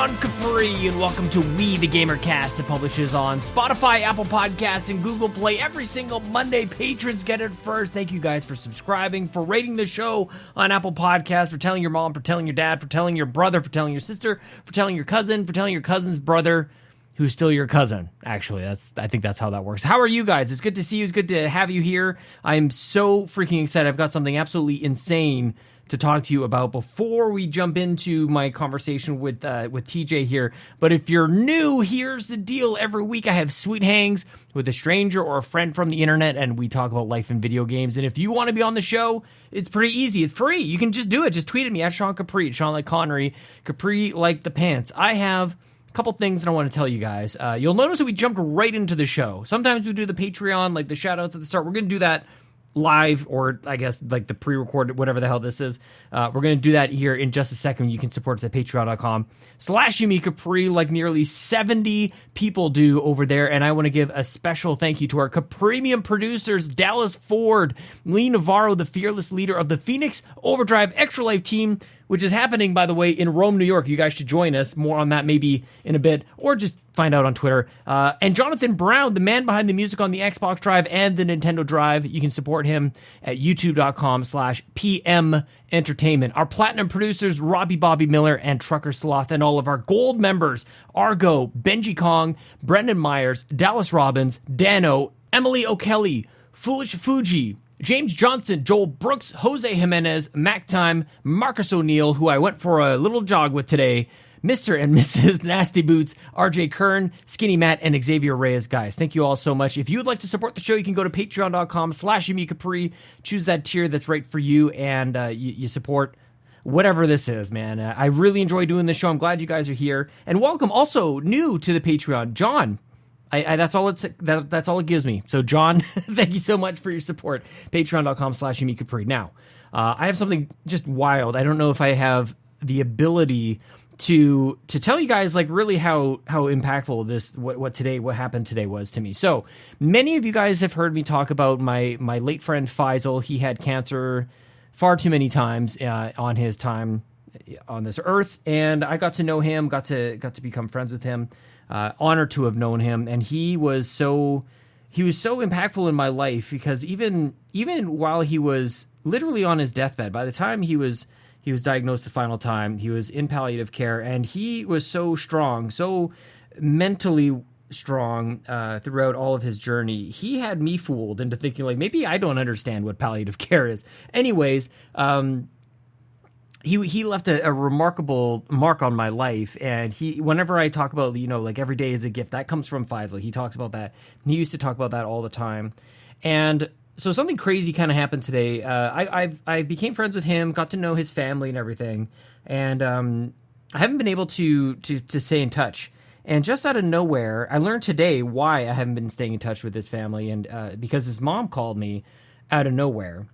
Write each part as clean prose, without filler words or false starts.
Sean Capri, and welcome to We the GamerCast. It publishes on Spotify, Apple Podcasts, and Google Play every single Monday. Patrons get it first. Thank you guys for subscribing, for rating the show on Apple Podcasts, for telling your mom, for telling your dad, for telling your brother, for telling your sister, for telling your cousin, for telling your cousin's brother, who's still your cousin. Actually, I think that's how that works. How are you guys? It's good to see you. It's good to have you here. I'm so freaking excited. I've got something absolutely insane to talk to you about before we jump into my conversation with TJ here. But if you're new, here's the deal. Every week I have sweet hangs with a stranger or a friend from the internet, and we talk about life and video games. And if you want to be on the show, it's pretty easy. It's free. You can just do it. Just tweet at me at Sean Capri, Sean like Connery, Capri like the pants. I have a couple things that I want to tell you guys. You'll notice that we jumped right into the show. Sometimes we do the Patreon, like the shout outs at the start. We're going to do that live, or I guess like the pre-recorded, whatever the hell this is. We're going to do that here in just a second. You can support us at patreon.com/YumiCapri, like nearly 70 people do over there. And I want to give a special thank you to our Capremium producers, Dallas Ford, Lee Navarro, the fearless leader of the Phoenix Overdrive Extra Life team, which is happening, by the way, in Rome, New York. You guys should join us. More on that maybe in a bit, or just find out on Twitter. And Jonathan Brown, the man behind the music on the Xbox Drive and the Nintendo Drive. You can support him at youtube.com/PM Entertainment. Our platinum producers, Robbie Bobby Miller and Trucker Sloth, and all of our gold members, Argo, Benji Kong, Brendan Myers, Dallas Robbins, Dano, Emily O'Kelly, Foolish Fuji, James Johnson, Joel Brooks, Jose Jimenez, Mac Time, Marcus O'Neill, who I went for a little jog with today, Mr. and Mrs. Nasty Boots, RJ Kern, Skinny Matt, and Xavier Reyes. Guys, thank you all so much. If you would like to support the show, you can go to patreon.com/YumiCapri, choose that tier that's right for you, and you support whatever this is, man. I really enjoy doing this show. I'm glad you guys are here. And welcome, also new to the Patreon, John. That's all it gives me. So, John, thank you so much for your support. Patreon.com/YumiCapri. Now, I have something just wild. I don't know if I have the ability to tell you guys like really how impactful this what happened today was to me. So many of you guys have heard me talk about my late friend Faisal. He had cancer far too many times on his time on this earth, and I got to know him, got to become friends with him. Honored to have known him, and he was so impactful in my life, because even while he was literally on his deathbed, by the time he was diagnosed the final time, he was in palliative care, and he was so strong, so mentally strong throughout all of his journey. He had me fooled into thinking like maybe I don't understand what palliative care is. Anyways, he left a remarkable mark on my life, and whenever I talk about, like every day is a gift, that comes from Faisal. He talks about that. He used to talk about that all the time. And so something crazy kind of happened today. I became friends with him, got to know his family and everything, and I haven't been able to stay in touch. And just out of nowhere, I learned today why I haven't been staying in touch with his family, and because his mom called me out of nowhere.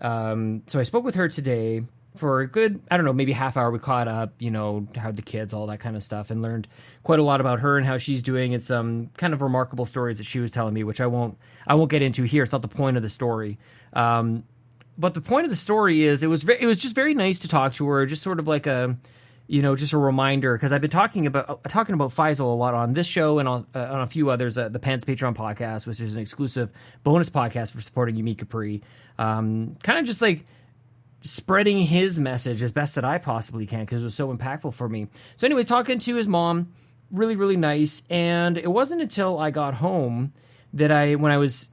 So I spoke with her today for a good, I don't know, maybe half hour. We caught up, had the kids, all that kind of stuff, and learned quite a lot about her and how she's doing, and some kind of remarkable stories that she was telling me, which I won't get into here. It's not the point of the story. But the point of the story is it was just very nice to talk to her, just sort of like a, just a reminder, because I've been talking about Faisal a lot on this show and on a few others, the Pants Patreon podcast, which is an exclusive bonus podcast for supporting Yumi Capri. Kind of just like spreading his message as best that I possibly can, because it was so impactful for me. So anyway, talking to his mom, really, really nice. And it wasn't until I got home that when I was,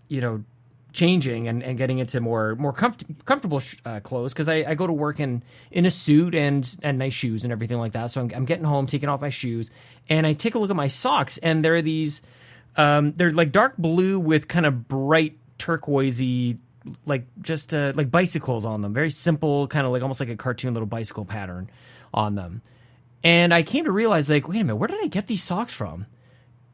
changing and getting into more comfortable clothes, because I go to work in a suit and nice shoes and everything like that. So I'm getting home, taking off my shoes, and I take a look at my socks, and there are these, they're like dark blue with kind of bright turquoisey, like just like bicycles on them, very simple, kind of like almost like a cartoon little bicycle pattern on them. And I came to realize, like, wait a minute, where did I get these socks from?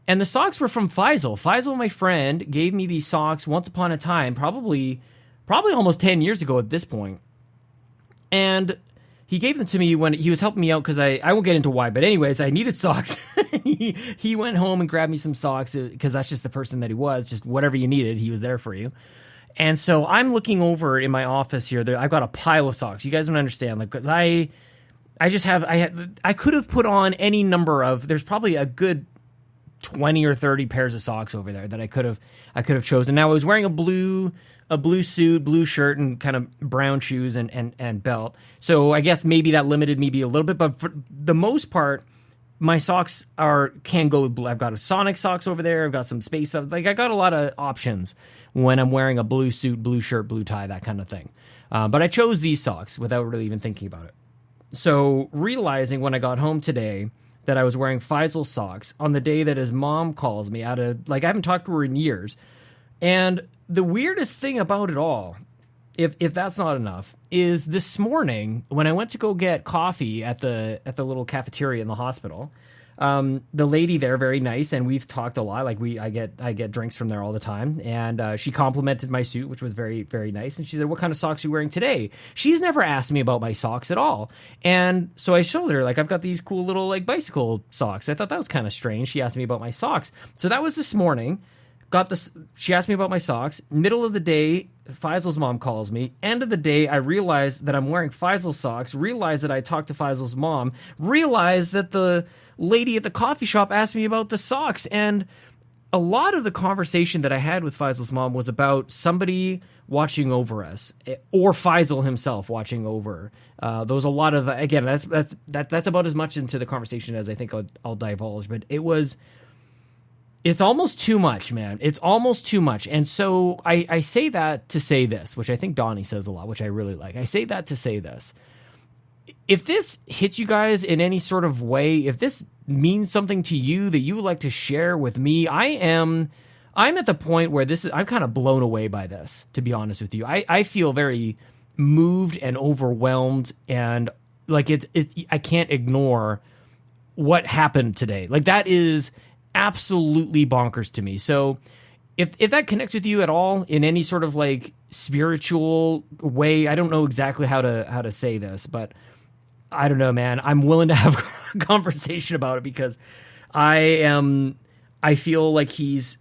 And the socks were from Faisal. Faisal, my friend, gave me these socks once upon a time, probably almost 10 years ago at this point. And he gave them to me when he was helping me out, because I won't get into why, but anyways, I needed socks. he went home and grabbed me some socks, because that's just the person that he was. Just whatever you needed, he was there for you. And so I'm looking over in my office here. I've got a pile of socks. You guys don't understand. Like, I could have put on any number of, there's probably a good 20 or 30 pairs of socks over there that I could have chosen. Now I was wearing a blue suit, blue shirt, and kind of brown shoes and belt. So I guess maybe that limited me a little bit, but for the most part, my socks can go with blue. I've got a Sonic socks over there. I've got some space stuff. Like I got a lot of options when I'm wearing a blue suit, blue shirt, blue tie, that kind of thing. But I chose these socks without really even thinking about it. So realizing when I got home today that I was wearing Faisal socks on the day that his mom calls me I haven't talked to her in years. And the weirdest thing about it all, if that's not enough, is this morning when I went to go get coffee at the little cafeteria in the hospital, the lady there, very nice, and we've talked a lot. Like I get drinks from there all the time, and she complimented my suit, which was very, very nice. And she said, "What kind of socks are you wearing today?" She's never asked me about my socks at all, and so I showed her, like, I've got these cool little like bicycle socks. I thought that was kind of strange. She asked me about my socks, so that was this morning. She asked me about my socks. Middle of the day, Faisal's mom calls me. End of the day, I realize that I'm wearing Faisal's socks. Realize that I talked to Faisal's mom. Realize that the lady at the coffee shop asked me about the socks. And a lot of the conversation that I had with Faisal's mom was about somebody watching over us, or Faisal himself watching over. There was a lot of, again, that's about as much into the conversation as I think I'll divulge. But it's almost too much, man. It's almost too much. And so I say that to say this, which I think Donnie says a lot, which I really like. I say that to say this. If this hits you guys in any sort of way, if this means something to you that you would like to share with me, I'm at the point where I'm kind of blown away by this, to be honest with you. I feel very moved and overwhelmed, and like I can't ignore what happened today. Like, that is absolutely bonkers to me. So if that connects with you at all in any sort of like spiritual way, I don't know exactly how to say this, but I don't know, man. I'm willing to have a conversation about it because I feel like he's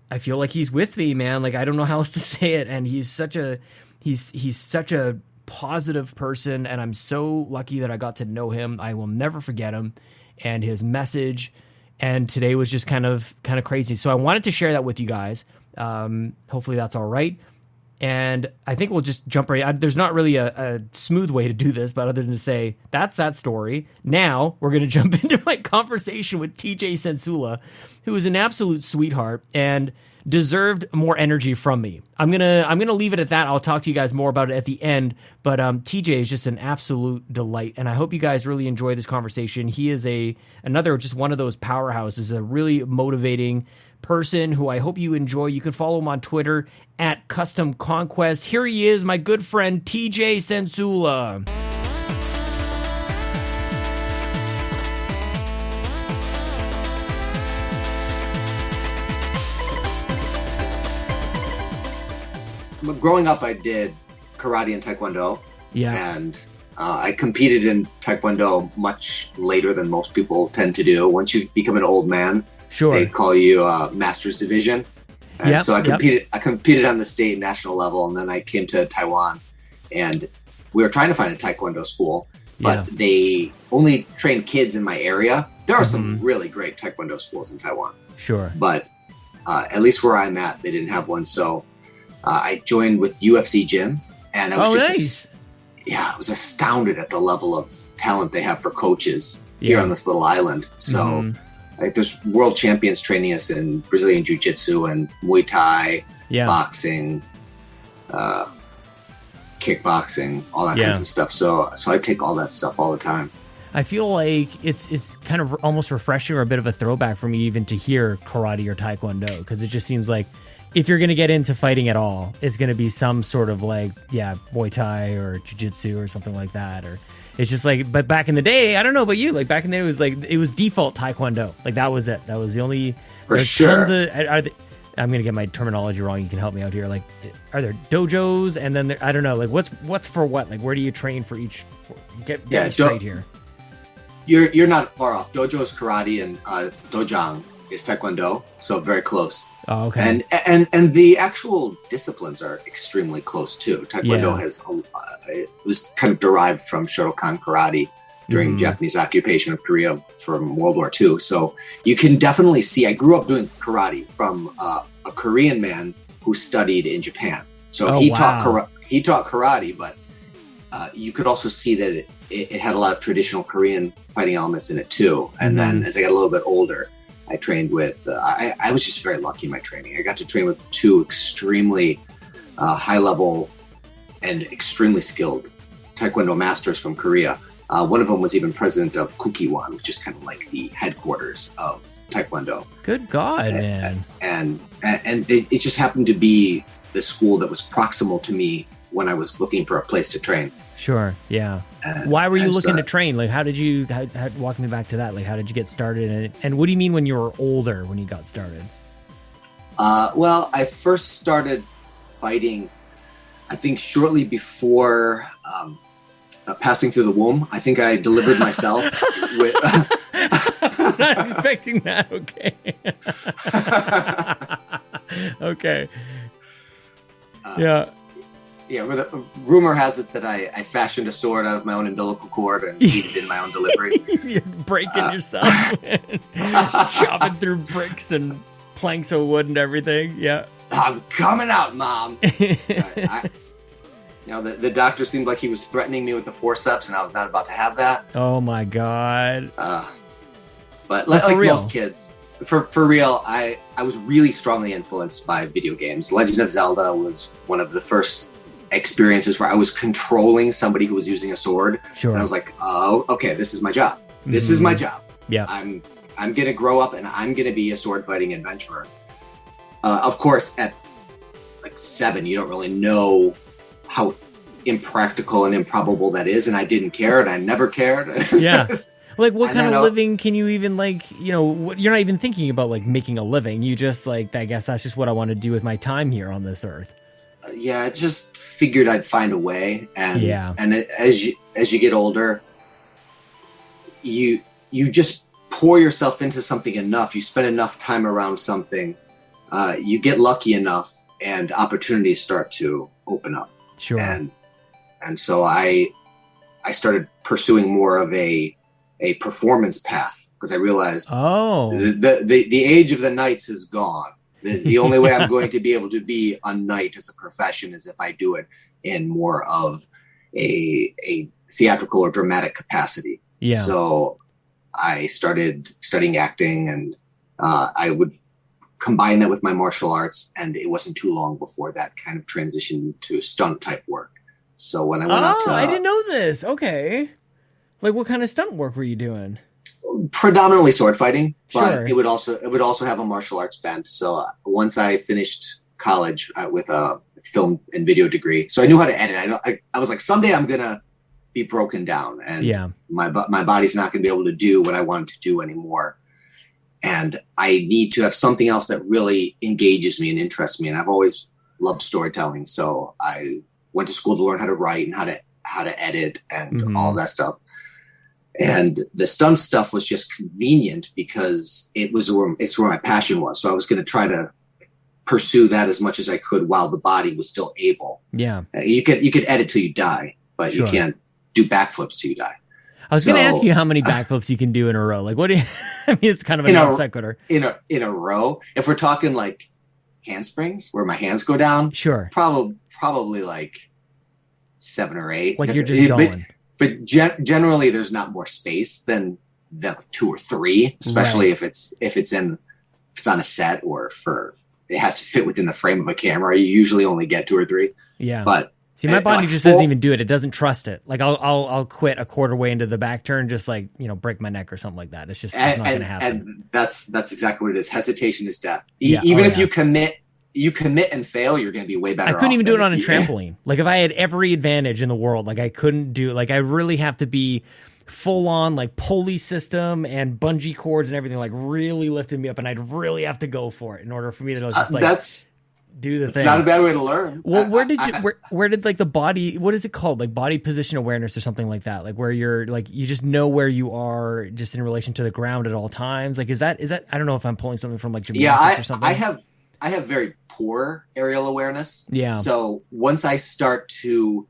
with me, man. Like, I don't know how else to say it. And he's such a positive person, and I'm so lucky that I got to know him. I will never forget him and his message. And today was just kind of crazy. So I wanted to share that with you guys. Hopefully that's all right. And I think we'll just jump right. There's not really a smooth way to do this, but other than to say, that's that story. Now we're going to jump into my conversation with TJ Cencula, who is an absolute sweetheart and deserved more energy from me. I'm gonna leave it at that. I'll talk to you guys more about it at the end. But TJ is just an absolute delight, and I hope you guys really enjoy this conversation. He is another just one of those powerhouses, a really motivating person who I hope you enjoy. You can follow him on Twitter at Custom Conquest. Here he is, my good friend TJ Cencula. Growing up, I did karate and taekwondo. Yeah. And I competed in taekwondo much later than most people tend to do. Once you become an old man, sure, they call you Masters Division. And yep, so I competed on the state and national level, and then I came to Taiwan, and we were trying to find a taekwondo school, but they only train kids in my area. There are some really great taekwondo schools in Taiwan. Sure. But at least where I'm at, they didn't have one. So I joined with UFC Gym, and I was I was astounded at the level of talent they have for coaches here on this little island. So like, there's world champions training us in Brazilian Jiu-Jitsu and Muay Thai, boxing, kickboxing, all that kinds of stuff. So I take all that stuff all the time. I feel like it's kind of almost refreshing or a bit of a throwback for me even to hear karate or taekwondo, because it just seems like if you're going to get into fighting at all, it's going to be some sort of like, Muay Thai or Jiu-Jitsu or something like that. Or it's just like, but back in the day, I don't know about you, like back in the day, it was default Taekwondo. Like that was it. That was the only, for sure. I'm going to get my terminology wrong. You can help me out here. Like, are there dojos? And then I don't know, like what's for what? Like, where do you train for each? Get straight here. You're not far off. Dojo is karate, and dojang is taekwondo, so very close. Oh, okay. And the actual disciplines are extremely close too. Taekwondo has it was kind of derived from Shotokan karate, during Japanese occupation of Korea from World War II. So you can definitely see, I grew up doing karate from a Korean man who studied in Japan. So he taught karate, but you could also see that it had a lot of traditional Korean fighting elements in it too. And then as I got a little bit older, I trained with, I was just very lucky in my training. I got to train with two extremely high level and extremely skilled Taekwondo masters from Korea. One of them was even president of Kukiwon, which is kind of like the headquarters of Taekwondo. Good God, man. And it just happened to be the school that was proximal to me when I was looking for a place to train. Sure, yeah. Why were you looking to train? Like, how did you, walk me back to that, like, how did you get started? And what do you mean when you were older, when you got started? Well, I first started fighting, I think, shortly before passing through the womb. I think I delivered myself with... I'm not expecting that, okay. Okay. Yeah. Yeah, the rumor has it that I fashioned a sword out of my own umbilical cord and heated in my own delivery. You're breaking yourself, chopping through bricks and planks of wood and everything. Yeah, I'm coming out, Mom. The doctor seemed like he was threatening me with the forceps, and I was not about to have that. Oh my God! But like most kids, for real, I was really strongly influenced by video games. Legend of Zelda was one of the first experiences where I was controlling somebody who was using a sword. Sure. And I was like, oh, okay, this is my job. This is my job. Yeah. I'm going to grow up and I'm going to be a sword fighting adventurer. Of course, at like 7, you don't really know how impractical and improbable that is. And I didn't care and I never cared. Yeah. Like, what kind of living can you even, like, you're not even thinking about, like, making a living. You just, like, I guess that's just what I want to do with my time here on this earth. Yeah, I just figured I'd find a way, and as you get older, you just pour yourself into something enough. You spend enough time around something, you get lucky enough, and opportunities start to open up. Sure. And so I started pursuing more of a performance path because I realized the age of the knights is gone. The only way I'm going to be able to be a knight as a profession is if I do it in more of a theatrical or dramatic capacity. Yeah. So I started studying acting, and I would combine that with my martial arts, and it wasn't too long before that kind of transitioned to stunt type work. So when I went out to... I didn't know this. Okay. Like, what kind of stunt work were you doing? Predominantly sword fighting, but sure. it would also have a martial arts bent. So once I finished college with a film and video degree, so I knew how to edit. I was like, someday I'm gonna be broken down, and my body's not gonna be able to do what I wanted to do anymore. And I need to have something else that really engages me and interests me. And I've always loved storytelling, so I went to school to learn how to write and how to edit and all that stuff. And the stunt stuff was just convenient because it's where my passion was. So I was going to try to pursue that as much as I could while the body was still able. Yeah. You could edit till you die, but you can't do backflips till you die. I was going to ask you how many backflips you can do in a row. Like, what do you, I mean, it's kind of a non sequitur. In a row. If we're talking like handsprings where my hands go down. Sure. Probably like 7 or 8. Like you're just going. But generally, there's not more space than 2 or 3, especially if it's on a set or it has to fit within the frame of a camera. You usually only get 2 or 3. Yeah. But see, my body just doesn't even do it. It doesn't trust it. Like I'll quit a quarter way into the back turn, just like break my neck or something like that. It's not going to happen. And that's exactly what it is. Hesitation is death. Even if you commit and fail, you're going to be way better. I couldn't even do it on a trampoline. Like if I had every advantage in the world, like I couldn't do. Like I really have to be full on like pulley system and bungee cords and everything. Like really lifted me up, and I'd really have to go for it in order for me to just like do the thing. It's not a bad way to learn. Well, where did like the body? What is it called? Like body position awareness or something like that. Like where you're like you just know where you are just in relation to the ground at all times. Like is that? I don't know if I'm pulling something from like gymnastics or something. I have very poor aerial awareness. Yeah. So once I start to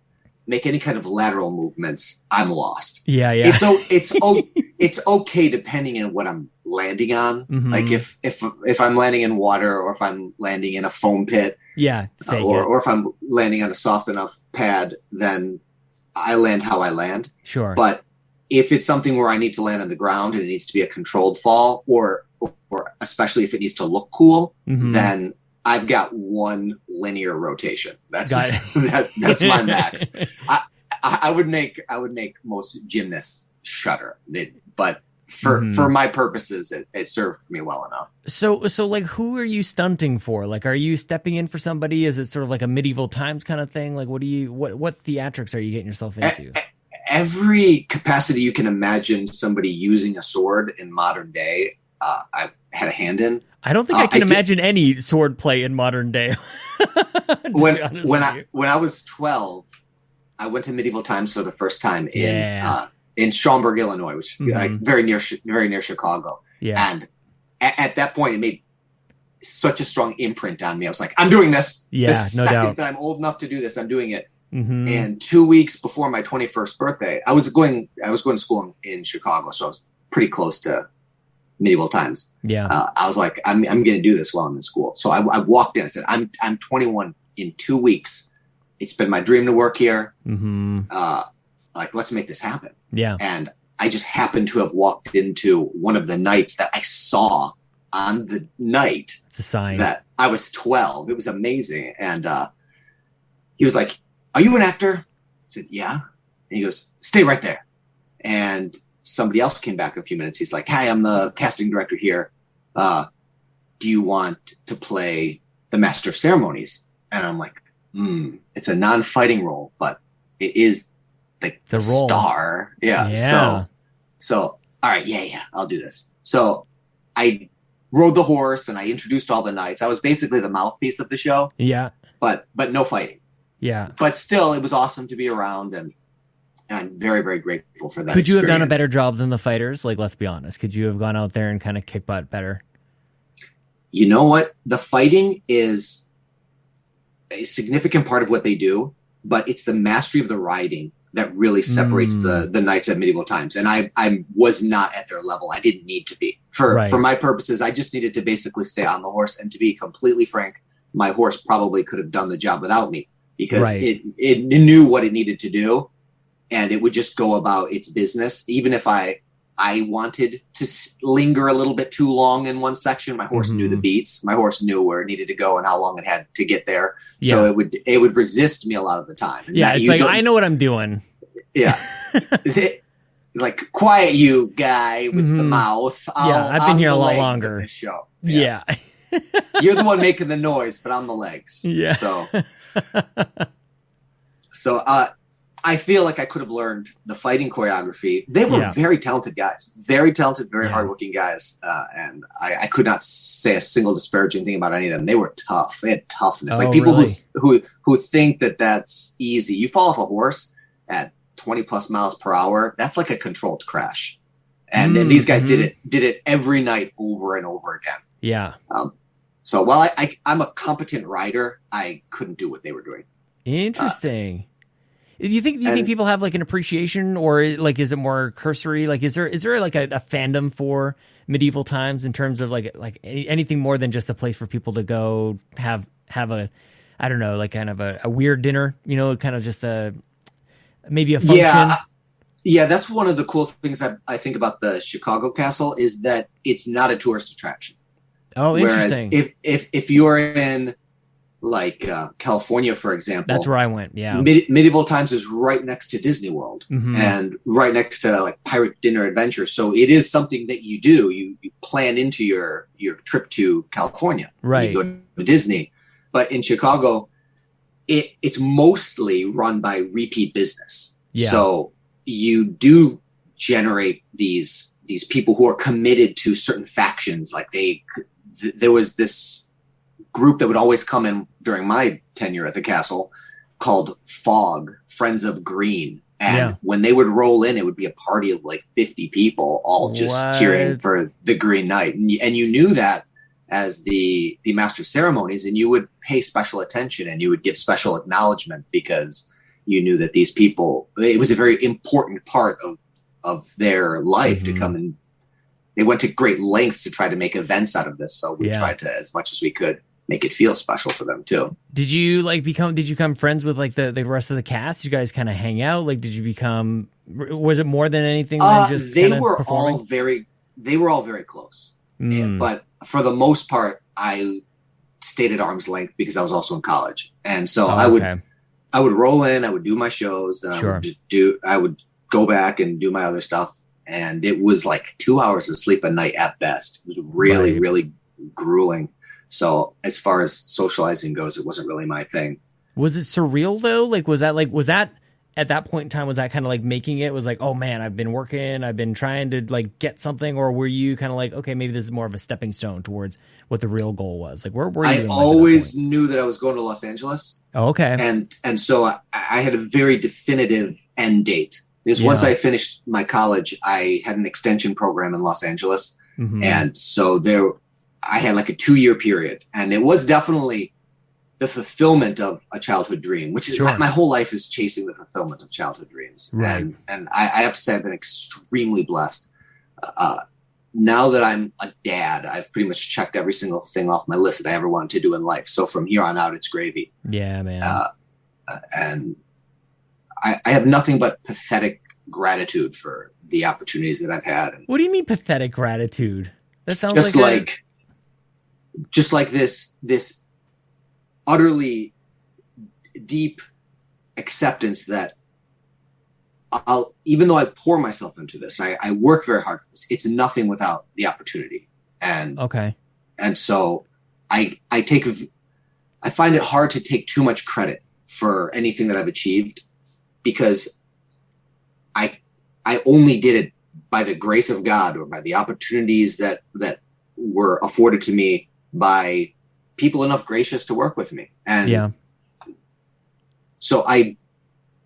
make any kind of lateral movements, I'm lost. Yeah. It's okay depending on what I'm landing on. Mm-hmm. Like if I'm landing in water, or if I'm landing in a foam pit, or if I'm landing on a soft enough pad, then I land how I land. Sure. But if it's something where I need to land on the ground and it needs to be a controlled fall, or especially if it needs to look cool, mm-hmm. then I've got one linear rotation. That's that's my max. I would make most gymnasts shudder, but for my purposes, it served me well enough. So like, who are you stunting for? Like, are you stepping in for somebody? Is it sort of like a medieval times kind of thing? Like, what theatrics are you getting yourself into? Every capacity you can imagine somebody using a sword in modern day, I've had a hand in. I don't think I can imagine any sword play in modern day. when I was 12, I went to medieval times for the first time in Schaumburg, Illinois, which is like very near Chicago. Yeah. And at that point, it made such a strong imprint on me. I was like, I'm doing this. Yeah, the no second doubt. that I'm old enough to do this, I'm doing it. Mm-hmm. And 2 weeks before my 21st birthday, I was going to school in Chicago, so I was pretty close to medieval times. Yeah. I was like, I'm going to do this while I'm in school. So I walked in. I said, I'm 21 in 2 weeks. It's been my dream to work here. Mm-hmm. Like, let's make this happen. Yeah. And I just happened to have walked into one of the nights that I saw on the night. It's a sign that I was 12. It was amazing. And he was like, "Are you an actor?" I said, "Yeah." And he goes, "Stay right there." And somebody else came back in a few minutes. He's like, "Hi, I'm the casting director here. Do you want to play the Master of Ceremonies?" And I'm like, it's a non-fighting role, but it is like the role. Star. Yeah. So, all right. Yeah. I'll do this. So I rode the horse and I introduced all the knights. I was basically the mouthpiece of the show. Yeah. But no fighting. Yeah. But still, it was awesome to be around, and I'm very, very grateful for that. Could you have done a better job than the fighters? Like, let's be honest. Could you have gone out there and kind of kick butt better? You know what? The fighting is a significant part of what they do, but it's the mastery of the riding that really separates the knights at medieval times. And I was not at their level. I didn't need to be. For my purposes, I just needed to basically stay on the horse. And to be completely frank, my horse probably could have done the job without me, because it knew what it needed to do, and it would just go about its business. Even if I wanted to linger a little bit too long in one section, my horse knew the beats. My horse knew where it needed to go and how long it had to get there. Yeah. So it would resist me a lot of the time. And it's like, I know what I'm doing. Yeah. Like, quiet, you guy with the mouth. I've been here a lot longer. This show. Yeah. You're the one making the noise, but I'm the legs. Yeah. So I feel like I could have learned the fighting choreography. They were very talented guys, very talented, very hardworking guys. And I could not say a single disparaging thing about any of them. They were tough. They had toughness. Like, people who think that that's easy. You fall off a horse at 20 plus miles per hour. That's like a controlled crash. And these guys did it every night over and over again. Yeah. So while I'm a competent rider, I couldn't do what they were doing. Interesting. Do you think people have like an appreciation, or like, is it more cursory? Like, is there like a fandom for medieval times in terms of like anything more than just a place for people to go have a, I don't know, like kind of a weird dinner, kind of just maybe a function? Yeah, that's one of the cool things I think about the Chicago Castle, is that it's not a tourist attraction. Oh, interesting. Whereas if you're in like California, for example, that's where I went. Yeah, medieval times is right next to Disney World and right next to like Pirate Dinner Adventure. So it is something that you do. You plan into your trip to California. Right. You go to Disney, but in Chicago, it's mostly run by repeat business. Yeah. So you do generate these people who are committed to certain factions. Like there was this group that would always come in during my tenure at the castle called FOG, Friends of Green. And when they would roll in, it would be a party of like 50 people all just cheering for the Green Knight. And you knew that as the Master of Ceremonies, and you would pay special attention and you would give special acknowledgement, because you knew that these people, it was a very important part of their life to come, and they went to great lengths to try to make events out of this. So we tried to, as much as we could, make it feel special for them too. Did you become friends with like the rest of the cast? Did you guys kind of hang out? Like, was it more than anything than just they were all very close. But for the most part, I stayed at arm's length because I was also in college. And so I would roll in, I would do my shows, then I would go back and do my other stuff. And it was like 2 hours of sleep a night at best. It was really, really grueling. So as far as socializing goes, it wasn't really my thing. Was it surreal though? Was that at that point in time, was that kind of like making it was like, oh man, I've been working, I've been trying to like get something, or were you kind of like, okay, maybe this is more of a stepping stone towards what the real goal was? Like, where were you? I always knew that I was going to Los Angeles. Oh, okay. And so I had a very definitive end date. Because once I finished my college, I had an extension program in Los Angeles. And so I had like a 2-year period, and it was definitely the fulfillment of a childhood dream, which is my whole life is chasing the fulfillment of childhood dreams. Right. And I have to say I've been extremely blessed. Now that I'm a dad, I've pretty much checked every single thing off my list that I ever wanted to do in life. So from here on out, it's gravy. Yeah, man. And I have nothing but pathetic gratitude for the opportunities that I've had. What do you mean pathetic gratitude? That sounds just like this utterly deep acceptance that even though I pour myself into this, I work very hard for this. It's nothing without the opportunity. And so I find it hard to take too much credit for anything that I've achieved, because I only did it by the grace of God, or by the opportunities that were afforded to me by people enough gracious to work with me. And so I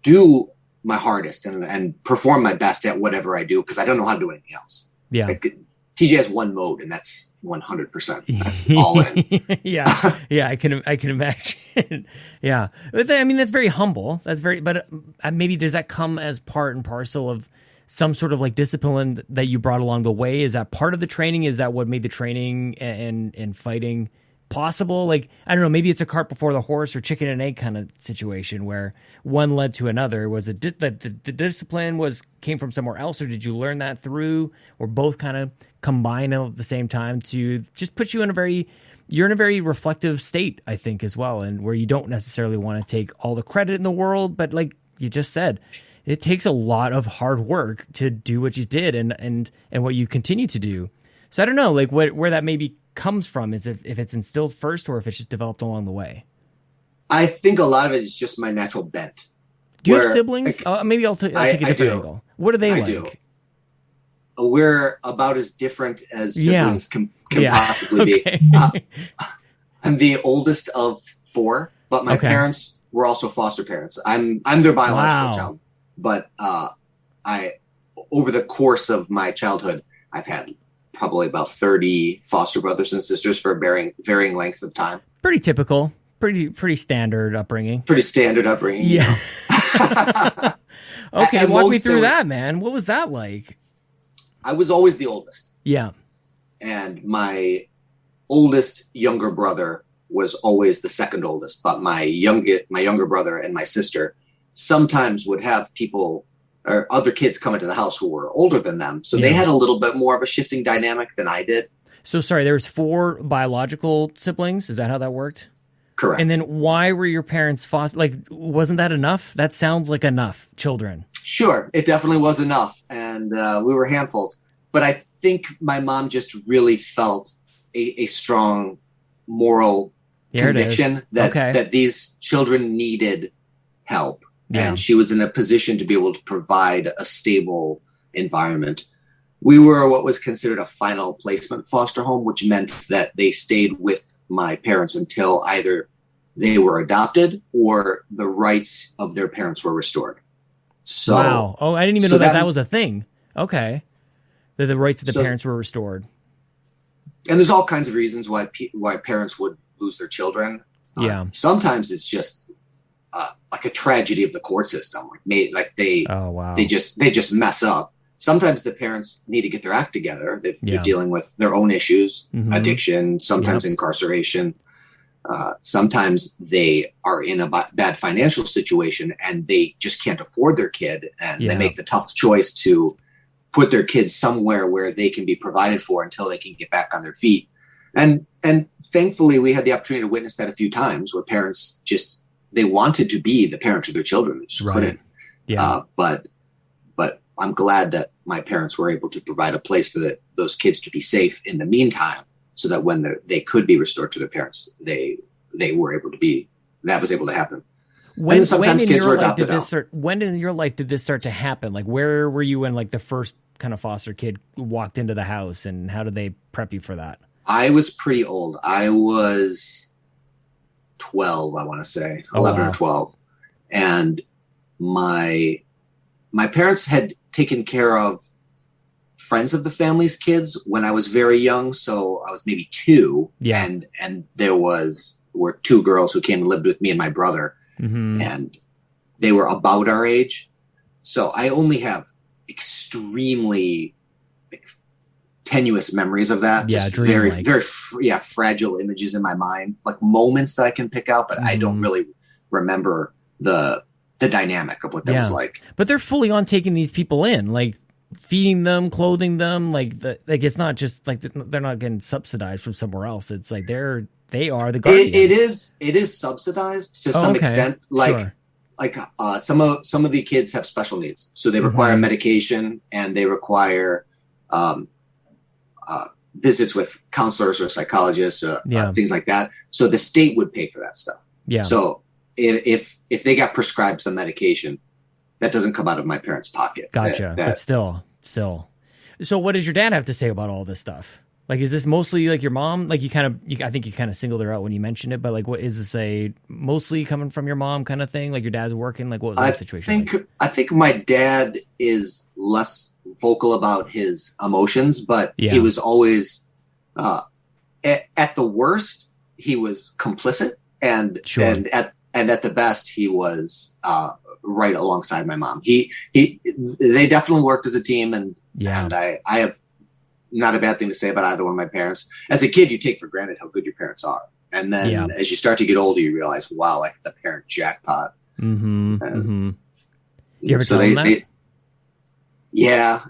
do my hardest and perform my best at whatever I do, because I don't know how to do anything else. Yeah. TJ has one mode, and that's 100%. That's all in. Yeah. I can imagine. Yeah. But I mean, that's very humble. But maybe does that come as part and parcel of some sort of like discipline that you brought along the way? Is that part of the training? Is that what made the training and fighting possible? Like, I don't know, maybe it's a cart before the horse or chicken and egg kind of situation where one led to another. Was it that the discipline came from somewhere else, or did you learn that through, or both kind of combine at the same time to just put you in you're in a very reflective state, I think, as well, and where you don't necessarily want to take all the credit in the world, but like you just said, it takes a lot of hard work to do what you did and what you continue to do. So I don't know, like where that maybe comes from, is if it's instilled first or if it's just developed along the way. I think a lot of it is just my natural bent. Do you have siblings? Maybe I'll take a different angle. What are they like? I do. We're about as different as siblings can possibly be. I'm the oldest of 4, but my parents were also foster parents. I'm their biological child, but over the course of my childhood, I've had probably about 30 foster brothers and sisters for varying lengths of time. Pretty typical. Pretty standard upbringing. Yeah. Okay, walk me through that, man. What was that like? I was always the oldest. Yeah. And my oldest younger brother was always the second oldest, but my younger brother and my sister sometimes would have people or other kids come into the house who were older than them. So they had a little bit more of a shifting dynamic than I did. So sorry, there was 4 biological siblings. Is that how that worked? Correct. And then why were your parents foster? Like, wasn't that enough? That sounds like enough children. Sure. It definitely was enough. And we were handfuls. But I think my mom just really felt a strong moral conviction that these children needed help. Yeah. And she was in a position to be able to provide a stable environment. We were what was considered a final placement foster home, which meant that they stayed with my parents until either they were adopted or the rights of their parents were restored. So, wow. Oh, I didn't even know that was a thing. Okay. That the rights of the parents were restored. And there's all kinds of reasons why parents would lose their children. Yeah. Sometimes it's just like a tragedy of the court system. They Oh wow. they just mess up. Sometimes the parents need to get their act together. They're dealing with their own issues, addiction, sometimes incarceration. Sometimes they are in a bad financial situation and they just can't afford their kid, and they make the tough choice to put their kids somewhere where they can be provided for until they can get back on their feet. And thankfully, we had the opportunity to witness that a few times where parents they wanted to be the parent to their children, they just couldn't. Yeah. But I'm glad that my parents were able to provide a place for those kids to be safe in the meantime, so that when they could be restored to their parents, they were able to be. That was able to happen. When in your life did this start to happen? Like, where were you when like the first kind of foster kid walked into the house, and how did they prep you for that? I was pretty old. I was 12, I want to say, 11 or 12. And my parents had taken care of friends of the family's kids when I was very young. So I was maybe 2. Yeah. And there were 2 girls who came and lived with me and my brother. And they were about our age. So I only have extremely tenuous memories of that. Just very, very, fragile images in my mind, like moments that I can pick out, but I don't really remember the dynamic of what that was like. But they're fully on taking these people in, like feeding them, clothing them, like it's not just like they're not getting subsidized from somewhere else. It's like they are the guardian. It is subsidized to some extent. Like some of the kids have special needs, so they require medication and they require visits with counselors or psychologists, things like that. So the state would pay for that stuff. Yeah. So if they got prescribed some medication, that doesn't come out of my parents' pocket. Gotcha. But still. So what does your dad have to say about all this stuff? Like, is this mostly like your mom? Like I think you kind of singled her out when you mentioned it, but like, what is this mostly coming from your mom kind of thing? Like your dad's working? Like what was that situation? I think my dad is less vocal about his emotions, but he was always, at the worst, he was complicit, and at the best, he was, right alongside my mom. They definitely worked as a team, and I have not a bad thing to say about either one of my parents. As a kid, you take for granted how good your parents are. And then as you start to get older, you realize, wow, like the parent jackpot. You ever tell them that?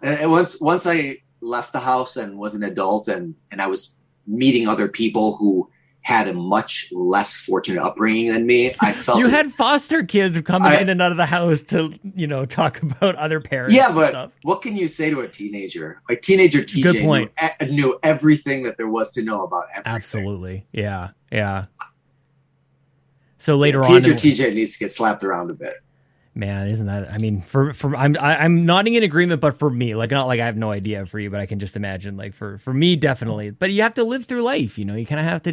And once I left the house and was an adult and I was meeting other people who had a much less fortunate upbringing than me, I felt you had foster kids coming in and out of the house to, talk about other parents. Yeah, but what can you say to a teenager? Like teenager TJ knew everything that there was to know about everything. Absolutely. Yeah. So later on, teenager TJ needs to get slapped around a bit. Man, isn't that? I mean, I'm nodding in agreement, but for me, like not like I have no idea for you, but I can just imagine, like for me, definitely. But you have to live through life, you kind of have to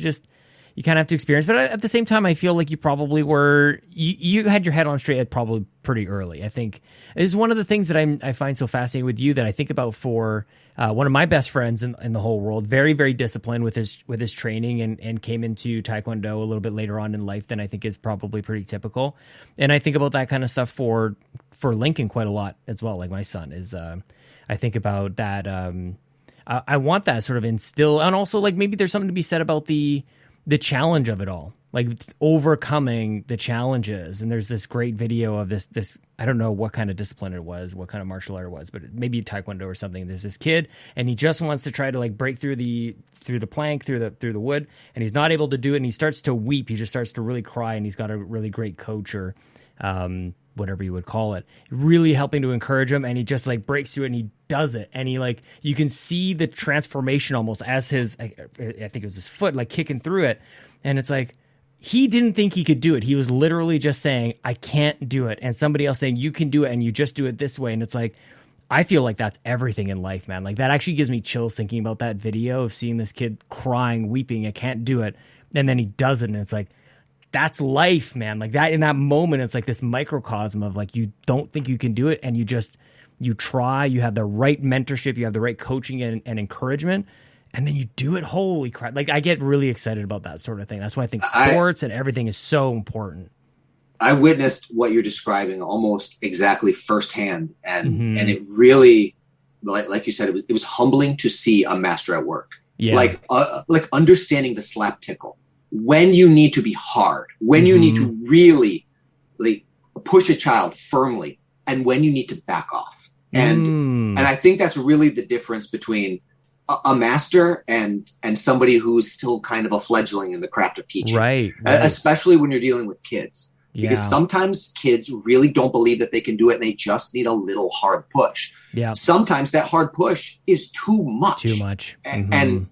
experience. But at the same time, I feel like you probably were you had your head on straight at probably pretty early. I think it is one of the things that I find so fascinating with you that I think about for one of my best friends in the whole world. Very, very disciplined with his training and came into Taekwondo a little bit later on in life than I think is probably pretty typical. And I think about that kind of stuff for Lincoln quite a lot as well. Like my son is, I think about that. I want that sort of instill, and also like maybe there's something to be said about the challenge of it all, like overcoming the challenges. And there's this great video of this, I don't know what kind of discipline it was, what kind of martial art it was, but maybe Taekwondo or something. There's this kid and he just wants to try to like break through the plank, through the wood, and he's not able to do it. And he starts to weep. He just starts to really cry, and he's got a really great coach or, whatever you would call it, really helping to encourage him. And he just like breaks through it and he does it. And he like, you can see the transformation almost as I think it was his foot, like kicking through it. And it's like, he didn't think he could do it. He was literally just saying, I can't do it. And somebody else saying, you can do it. And you just do it this way. And it's like, I feel like that's everything in life, man. Like that actually gives me chills thinking about that video of seeing this kid crying, weeping, I can't do it. And then he does it. And it's like, that's life, man. Like that in that moment, it's like this microcosm of like, you don't think you can do it. And you try, you have the right mentorship, you have the right coaching and encouragement, and then you do it. Holy crap. Like I get really excited about that sort of thing. That's why I think sports and everything is so important. I witnessed what you're describing almost exactly firsthand, Mm-hmm. and it really, like you said, it was humbling to see a master at work. Yeah. Like understanding the slap tickle, when you need to be hard, when you need Mm-hmm. to really like push a child firmly, and when you need to back off. And I think that's really the difference between a master and somebody who's still kind of a fledgling in the craft of teaching, right. Especially when you're dealing with kids. Yeah. Because sometimes kids really don't believe that they can do it, and they just need a little hard push. Yeah. Sometimes that hard push is too much. Mm-hmm.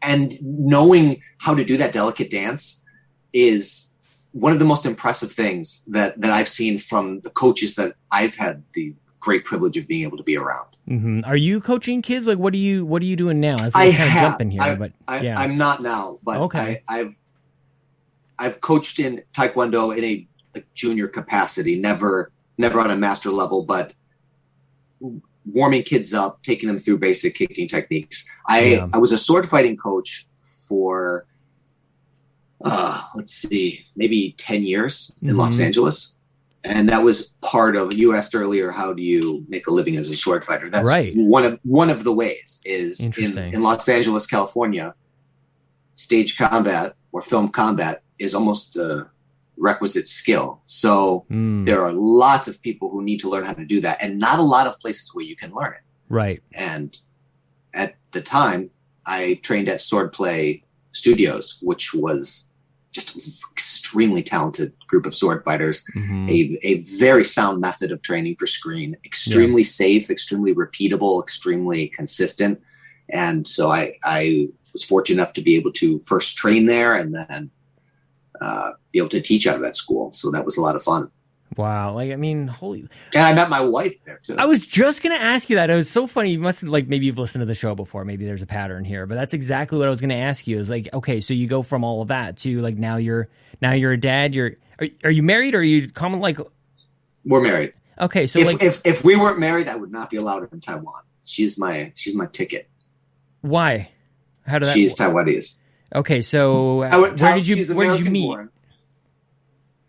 And knowing how to do that delicate dance is one of the most impressive things that I've seen from the coaches that I've had the great privilege of being able to be around. Mm-hmm. Are you coaching kids? Like, what are you doing now? I kind of jumping here, but yeah. I'm not now, but okay. I've coached in Taekwondo in a junior capacity, never on a master level, but warming kids up, taking them through basic kicking techniques. I was a sword fighting coach for, let's see, maybe 10 years in Los Angeles. And that was part of, you asked earlier, how do you make a living as a sword fighter? That's right. one of the ways is in Los Angeles, California, stage combat or film combat is almost a requisite skill. So there are lots of people who need to learn how to do that, and not a lot of places where you can learn it. Right. And at the time, I trained at Swordplay Studios, which was just an extremely talented group of sword fighters, a very sound method of training for screen, extremely safe, extremely repeatable, extremely consistent. And so I was fortunate enough to be able to first train there and then be able to teach out of that school. So that was a lot of fun. Wow. Like, I mean, holy. And I met my wife there too. I was just going to ask you that. It was so funny. You must have, like, maybe you've listened to the show before. Maybe there's a pattern here, but that's exactly what I was going to ask you is like, okay, so you go from all of that to like, now you're a dad. Are you married or are you common? Like, we're married. Okay. So if we weren't married, I would not be allowed in Taiwan. She's my ticket. Why? How did that? She's Taiwanese. Okay. So where did you meet? Born.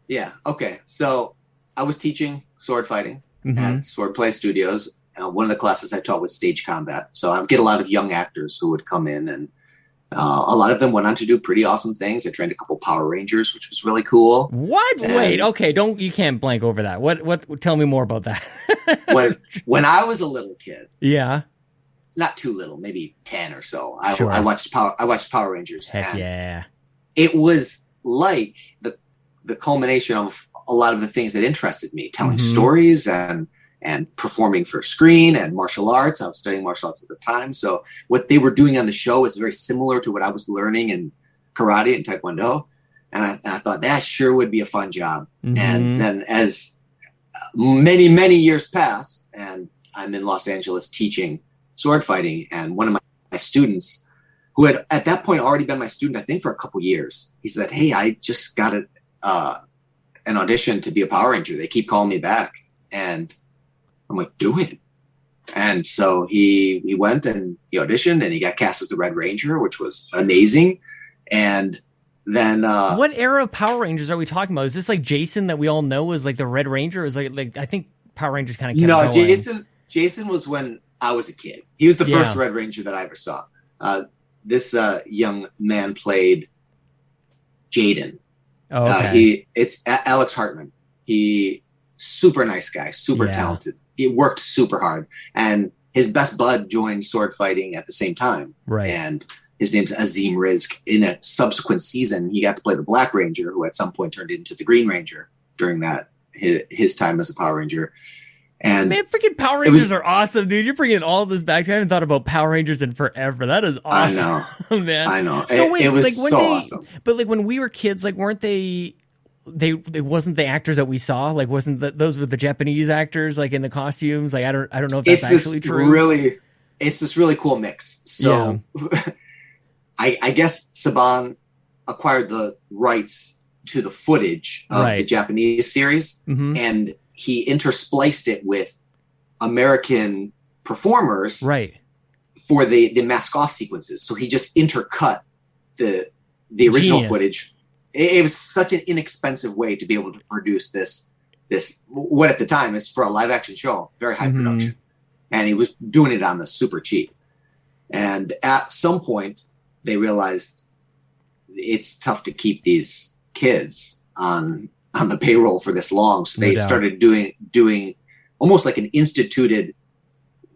Yeah. Okay. So I was teaching sword fighting at Swordplay Studios. One of the classes I taught was stage combat. So I would get a lot of young actors who would come in, and a lot of them went on to do pretty awesome things. I trained a couple Power Rangers, which was really cool. What? And wait, okay, you can't blank over that. What? Tell me more about that. when I was a little kid, not too little, maybe 10 or so. I watched Power Rangers. Heck yeah! It was like the culmination of a lot of the things that interested me, telling stories and performing for screen and martial arts. I was studying martial arts at the time. So what they were doing on the show was very similar to what I was learning in karate and taekwondo. And I thought that sure would be a fun job. And then as many, many years pass and I'm in Los Angeles teaching sword fighting, and one of my students who had at that point already been my student, I think for a couple years, he said, "Hey, I just got an audition to be a Power Ranger. They keep calling me back." And I'm like, "Do it." And so he went and he auditioned and he got cast as the Red Ranger, which was amazing. And then what era of Power Rangers are we talking about? Is this like Jason that we all know was like the Red Ranger? Or is like I think Power Rangers kind of kept going. Jason was when I was a kid. He was the first Red Ranger that I ever saw. This young man played Jaden. Oh, okay. It's Alex Hartman. He super nice guy, super talented. He worked super hard, and his best bud joined sword fighting at the same time. Right. And his name's Azim Rizk. In a subsequent season, he got to play the Black Ranger, who at some point turned into the Green Ranger during that his time as a Power Ranger. And man, freaking Power Rangers are awesome, dude. You're bringing all this back. I haven't thought about Power Rangers in forever. That is awesome. I know, man. I know. So wait, it was like, awesome. But like when we were kids, like weren't they wasn't the actors that we saw? Like wasn't those were the Japanese actors like in the costumes? Like I don't know if that's actually true. It's this really cool mix. So I guess Saban acquired the rights to the footage of the Japanese series, and he interspliced it with American performers for the mask off sequences. So he just intercut the original footage it was such an inexpensive way to be able to produce this what at the time is for a live action show, very high production. And he was doing it on the super cheap. And at some point they realized it's tough to keep these kids on the payroll for this long. So they started doing almost like an instituted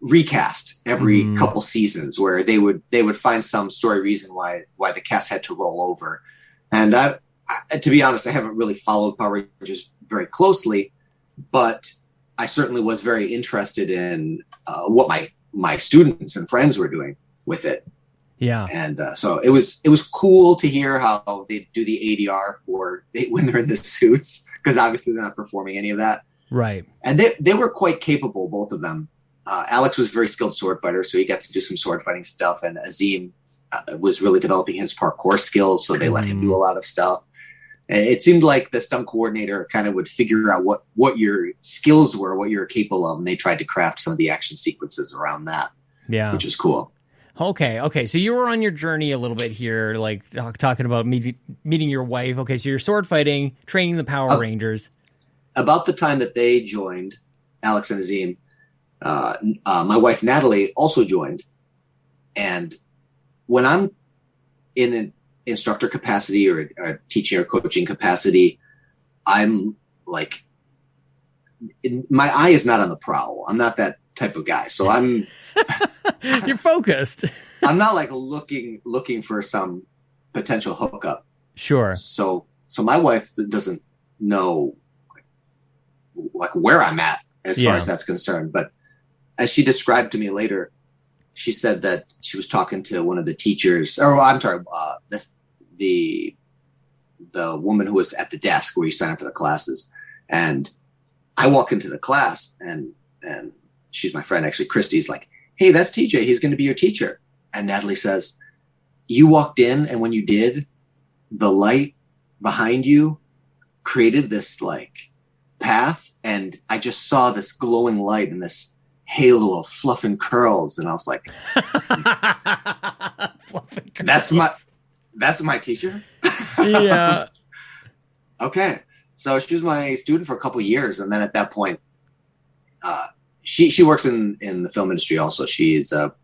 recast every couple seasons, where they would find some story reason why the cast had to roll over. And I, to be honest, I haven't really followed Power Rangers very closely, but I certainly was very interested in what my students and friends were doing with it. Yeah. And so it was cool to hear how they do the ADR when they're in the suits, because obviously they're not performing any of that. Right. And they were quite capable, both of them. Alex was a very skilled sword fighter, so he got to do some sword fighting stuff. And Azim was really developing his parkour skills, so they let him do a lot of stuff. And it seemed like the stunt coordinator kind of would figure out what your skills were, what you're capable of, and they tried to craft some of the action sequences around that. Yeah, which is cool. Okay. So you were on your journey a little bit here, like talking about meeting your wife. Okay, so you're sword fighting, training the Power Rangers. About the time that they joined, Alex and Azim, my wife Natalie also joined. And when I'm in an instructor capacity or a teaching or coaching capacity, I'm like, my eye is not on the prowl. I'm not that type of guy. So I'm you're focused. I'm not like looking for some potential hookup. Sure. So my wife doesn't know like where I'm at as far as that's concerned. But as she described to me later, she said that she was talking to one of the teachers, or I'm sorry, the woman who was at the desk where you sign up for the classes. And I walk into the class and she's my friend, actually. Christy's like, "Hey, that's TJ. He's going to be your teacher." And Natalie says, "You walked in, and when you did, the light behind you created this like path, and I just saw this glowing light and this halo of fluff and curls." And I was like, "That's my teacher." Yeah. Okay. So she was my student for a couple of years, and then at that point, she works in the film industry also. She's a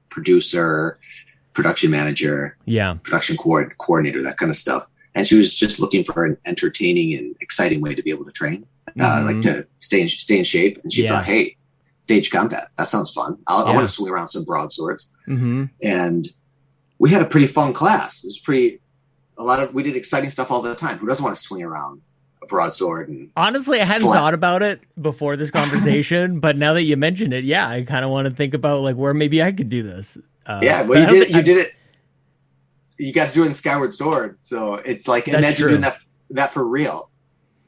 producer, production manager, production coordinator, that kind of stuff. And she was just looking for an entertaining and exciting way to be able to train, like to stay in shape. And she thought, "Hey, stage combat, that sounds fun. I want to swing around some broadswords." And we had a pretty fun class. It was we did exciting stuff all the time. Who doesn't want to swing around a broadsword? And honestly, I hadn't thought about it before this conversation, but now that you mentioned it, I kind of want to think about like where maybe I could do this. Well, you did it. You got to do it in Skyward Sword, so it's like imagine doing that for real.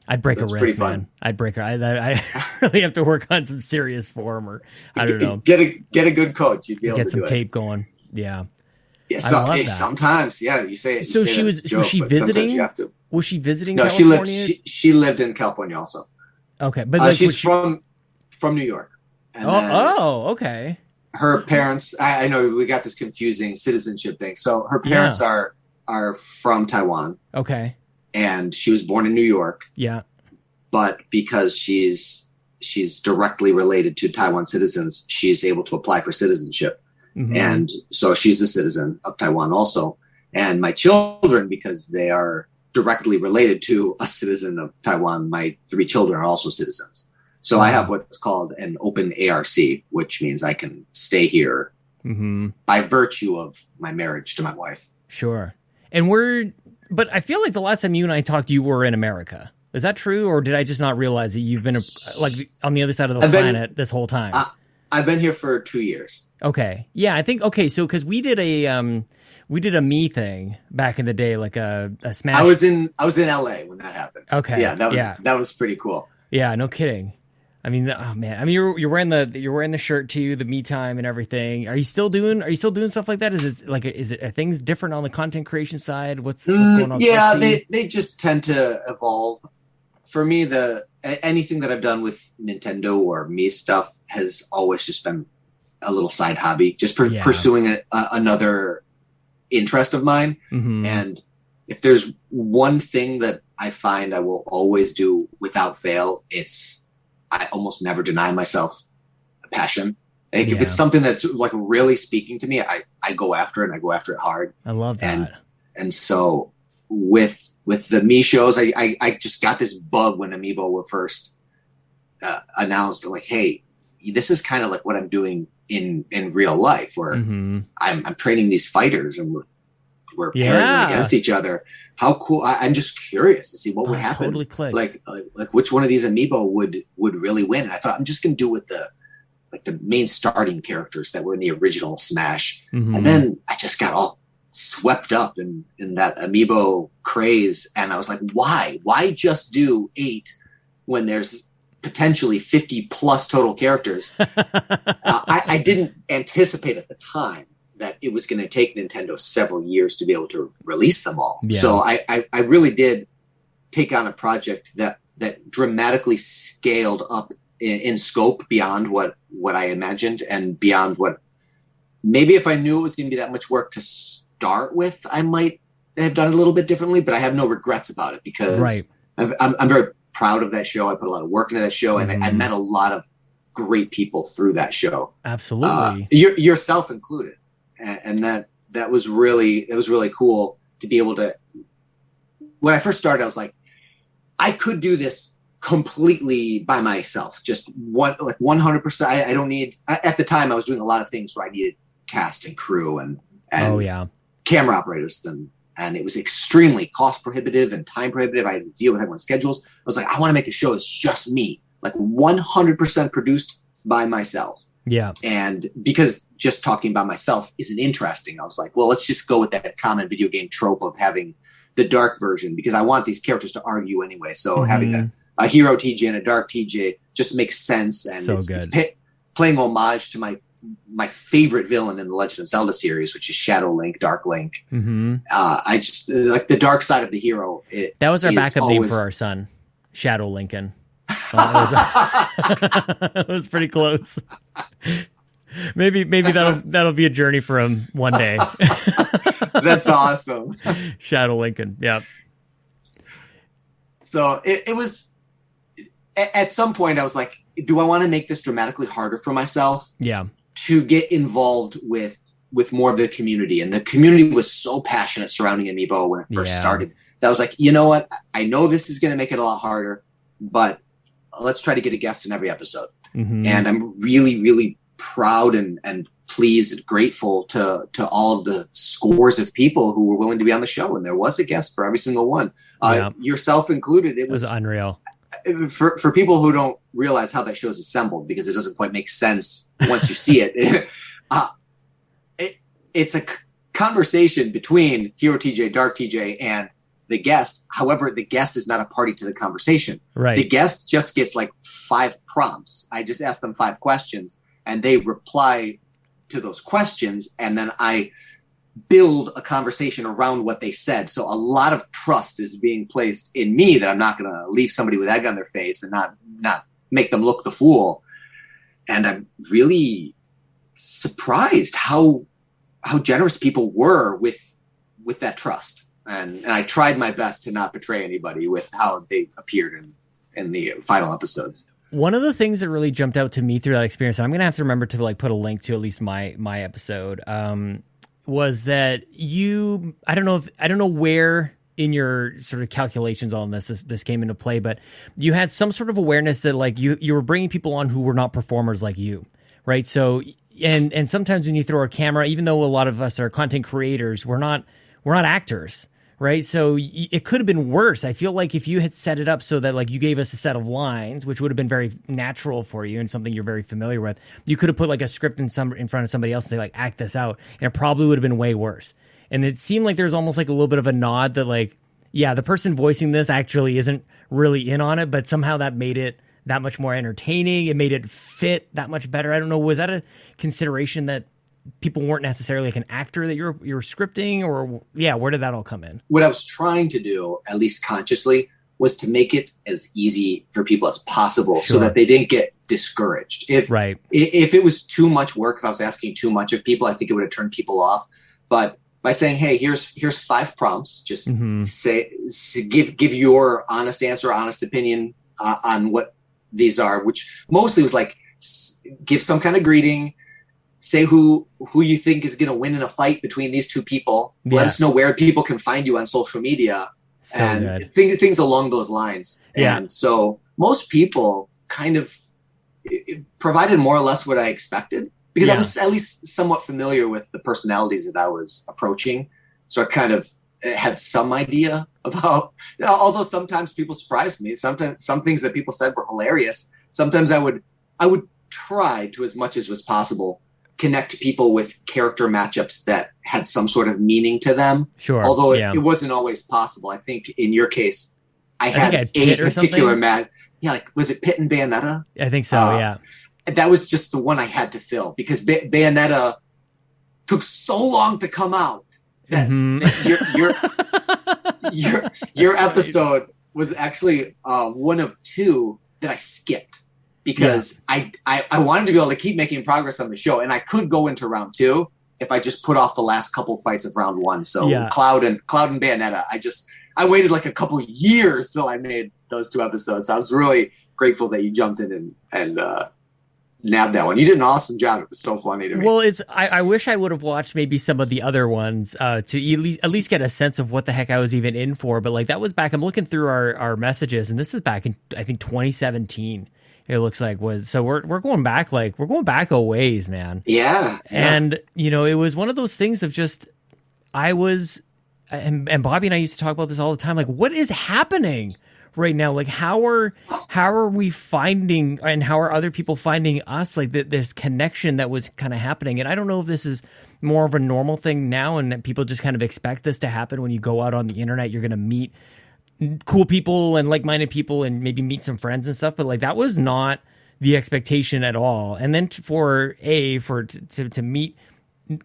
I'd break a wrist, man. I'd break her. I really have to work on some serious form, or I don't know. Get a good coach. You'd be able to get some tape going. Yeah. Yeah, sometimes. Yeah, you say it. So she was she visiting? You have to. Was she visiting? No, California? She lived in California also. Okay, but like, she's from New York. And okay. Her parents. I know we got this confusing citizenship thing. So her parents are from Taiwan. Okay. And she was born in New York. Yeah. But because she's directly related to Taiwan citizens, she's able to apply for citizenship. And so she's a citizen of Taiwan also. And my children, because they are directly related to a citizen of Taiwan, my 3 children are also citizens. So I have what's called an open ARC, which means I can stay here by virtue of my marriage to my wife. Sure. And but I feel like the last time you and I talked, you were in America. Is that true? Or did I just not realize that you've been like on the other side of the planet this whole time? I've been here for 2 years. Okay. Yeah, I think, so because we did a me thing back in the day, like a Smash. I was in LA when that happened. Okay. Yeah, that was pretty cool. Yeah, no kidding. I mean, oh man. I mean, you're wearing the shirt too, the me time and everything. Are you still doing stuff like that? Are things different on the content creation side? What's going on? Yeah, they just tend to evolve. For me, anything that I've done with Nintendo or me stuff has always just been a little side hobby, just pursuing another interest of mine. And if there's one thing that I find I will always do without fail, it's I almost never deny myself a passion. Like if it's something that's like really speaking to me, I go after it and I go after it hard. I love that. And so with the me shows, I just got this bug when Amiibo were first announced. Like, hey, this is kind of like what I'm doing in real life, where I'm training these fighters and we're pairing them against each other. How cool! I'm just curious to see what would happen. Totally clicks. Like which one of these Amiibo would really win. And I thought I'm just gonna do with the main starting characters that were in the original Smash, and then I just got all swept up in that Amiibo craze, and I was like, why just do 8 when there's potentially 50 plus total characters? I didn't anticipate at the time that it was going to take Nintendo several years to be able to release them all. So I really did take on a project that dramatically scaled up in scope beyond what I imagined, and beyond what maybe if I knew it was going to be that much work to start with, I might have done it a little bit differently, but I have no regrets about it because I'm very proud of that show. I put a lot of work into that show, and I met a lot of great people through that show. Absolutely. Yourself included. And that was really cool to be able to, when I first started, I was like, I could do this completely by myself, just 100%. I don't need, at the time I was doing a lot of things where I needed cast and crew and camera operators, and it was extremely cost prohibitive and time prohibitive. I had to deal with everyone's schedules. I was like, I want to make a show that's just me, like 100% produced by myself. Yeah. And because just talking about myself isn't interesting, I was like, well, let's just go with that common video game trope of having the dark version, because I want these characters to argue anyway. So having a hero TJ and a dark TJ just makes sense. And it's playing homage to my favorite villain in the Legend of Zelda series, which is Shadow Link, Dark Link. I just like the dark side of the hero. That was our backup name for our son, Shadow Lincoln. It was pretty close. Maybe that'll be a journey for him one day. That's awesome. Shadow Lincoln. Yeah. So it was at some point I was like, do I want to make this dramatically harder for myself? Yeah. To get involved with more of the community. And the community was so passionate surrounding Amiibo when it first started that I was like, you know what? I know this is going to make it a lot harder, but let's try to get a guest in every episode. And I'm really, really proud and pleased and grateful to all of the scores of people who were willing to be on the show. And there was a guest for every single one, yourself included. It was unreal. For people who don't realize how that show is assembled, because it doesn't quite make sense once you see it. It's a conversation between Hero TJ, Dark TJ, and the guest. However, the guest is not a party to the conversation. Right. The guest just gets like 5 prompts. I just ask them 5 questions, and they reply to those questions, and then I build a conversation around what they said. So a lot of trust is being placed in me that I'm not going to leave somebody with egg on their face and not make them look the fool. And I'm really surprised how generous people were with that trust. And I tried my best to not betray anybody with how they appeared in the final episodes. One of the things that really jumped out to me through that experience, and I'm going to have to remember to like put a link to at least my episode, was that I don't know where in your sort of calculations on this came into play, but you had some sort of awareness that like you were bringing people on who were not performers like you, right? So and sometimes when you throw a camera, even though a lot of us are content creators, we're not actors. Right. So it could have been worse. I feel like if you had set it up so that like you gave us a set of lines, which would have been very natural for you and something you're very familiar with, you could have put like a script in front of somebody else and say like, act this out. And it probably would have been way worse. And it seemed like there's almost like a little bit of a nod that like, yeah, the person voicing this actually isn't really in on it, but somehow that made it that much more entertaining. It made it fit that much better. I don't know. Was that a consideration that people weren't necessarily like an actor that you're scripting, or where did that all come in? What I was trying to do, at least consciously, was to make it as easy for people as possible so that they didn't get discouraged. If it was too much work, if I was asking too much of people, I think it would have turned people off. But by saying, hey, here's 5 prompts. Just Mm-hmm. give your honest answer, honest opinion on what these are, which mostly was like, give some kind of greeting, say who you think is going to win in a fight between these 2 people. Yeah. Let us know where people can find you on social media, So and good. things along those lines. Yeah. And so most people kind of provided more or less what I expected, because I was at least somewhat familiar with the personalities that I was approaching. So I kind of had some idea about, although sometimes people surprised me. Sometimes some things that people said were hilarious. Sometimes I would try to, as much as was possible, connect people with character matchups that had some sort of meaning to them. Sure. Although it wasn't always possible. I think in your case, I had a particular match. Yeah, like, was it Pitt and Bayonetta? I think so, yeah. That was just the one I had to fill, because Bayonetta took so long to come out that your episode was actually one of 2 that I skipped, because I wanted to be able to keep making progress on the show, and I could go into round 2 if I just put off the last couple fights of round 1. So Cloud and Bayonetta, I waited like a couple years till I made those 2 episodes. I was really grateful that you jumped in and nabbed that one. You did an awesome job. It was so funny to me. Well, I wish I would have watched maybe some of the other ones to at least get a sense of what the heck I was even in for. But like, that was back, I'm looking through our messages, and this is back in, I think, 2017. It looks like so we're going back a ways, man. Yeah. And it was one of those things of just, and Bobby and I used to talk about this all the time. Like, what is happening right now? Like, how are we finding, and how are other people finding us? Like, this connection that was kind of happening. And I don't know if this is more of a normal thing now, and that people just kind of expect this to happen. When you go out on the internet, you're going to meet cool people and like-minded people, and maybe meet some friends and stuff. But like, that was not the expectation at all. And then to meet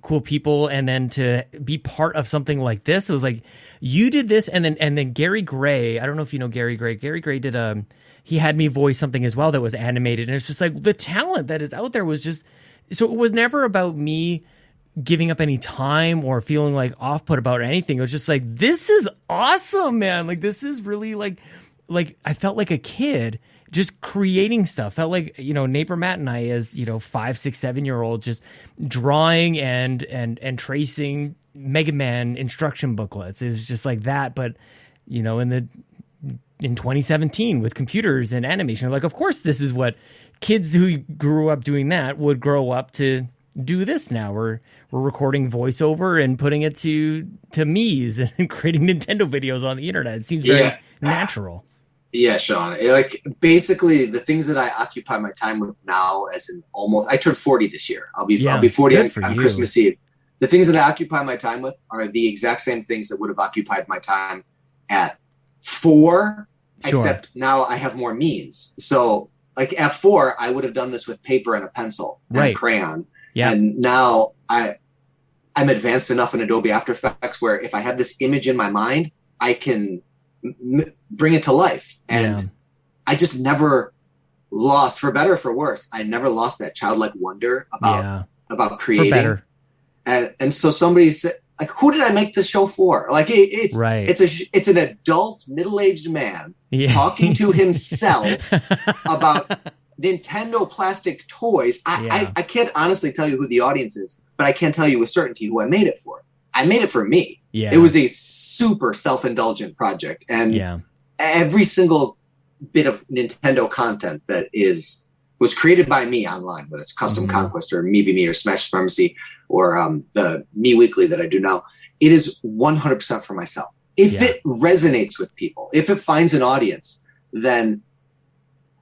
cool people, and then to be part of something like this, it was like, you did this, and then Gary Gray, I don't know if you know Gary Gray did he had me voice something as well that was animated, and it's just like, the talent that is out there was just, so it was never about me giving up any time or feeling like off put about anything. It was just like, this is awesome, man. Like, this is really like I felt like a kid just creating stuff. Felt like, neighbor Matt and I, as 5, 6, 7-year-olds, just drawing and tracing Mega Man instruction booklets. It was just like that, but in 2017 with computers and animation, like, of course this is what kids who grew up doing that would grow up to do. This now we're recording voiceover and putting it to me's and creating Nintendo videos on the internet. It seems very natural. Yeah, Sean. Like, basically, the things that I occupy my time with now, I turned 40 this year. I'll be 40 on Christmas Eve. The things that I occupy my time with are the exact same things that would have occupied my time at 4, except now I have more means. So, like, at 4, I would have done this with paper and a pencil and a crayon. Yeah. And now I'm advanced enough in Adobe After Effects where if I have this image in my mind, I can bring it to life. And I just never lost, for better or for worse, I never lost that childlike wonder about creating. For better. And so somebody said, like, who did I make this show for? Like, it's an adult middle-aged man talking to himself about Nintendo plastic toys. I can't honestly tell you who the audience is, but I can tell you with certainty who I made it for. I made it for me. Yeah. It was a super self-indulgent project, and every single bit of Nintendo content that was created by me online, whether it's Custom Conquest or Me or Smash Supremacy or the Me Weekly that I do now, it is 100% for myself. If it resonates with people, if it finds an audience, then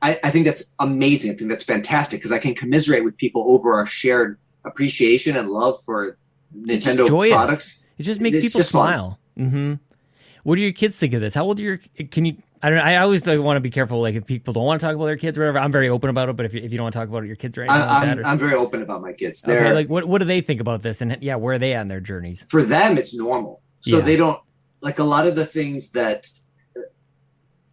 I think that's amazing. I think that's fantastic because I can commiserate with people over our shared appreciation and love for Nintendo products. It just makes people smile. Mm-hmm. What do your kids think of this? How old are I always want to be careful. Like, if people don't want to talk about their kids or whatever, I'm very open about it. But if you don't want to talk about your kids right now, I'm very open about my kids. Okay, like, what do they think about this? And where are they at in their journeys? For them, it's normal. So they don't, like, a lot of the things that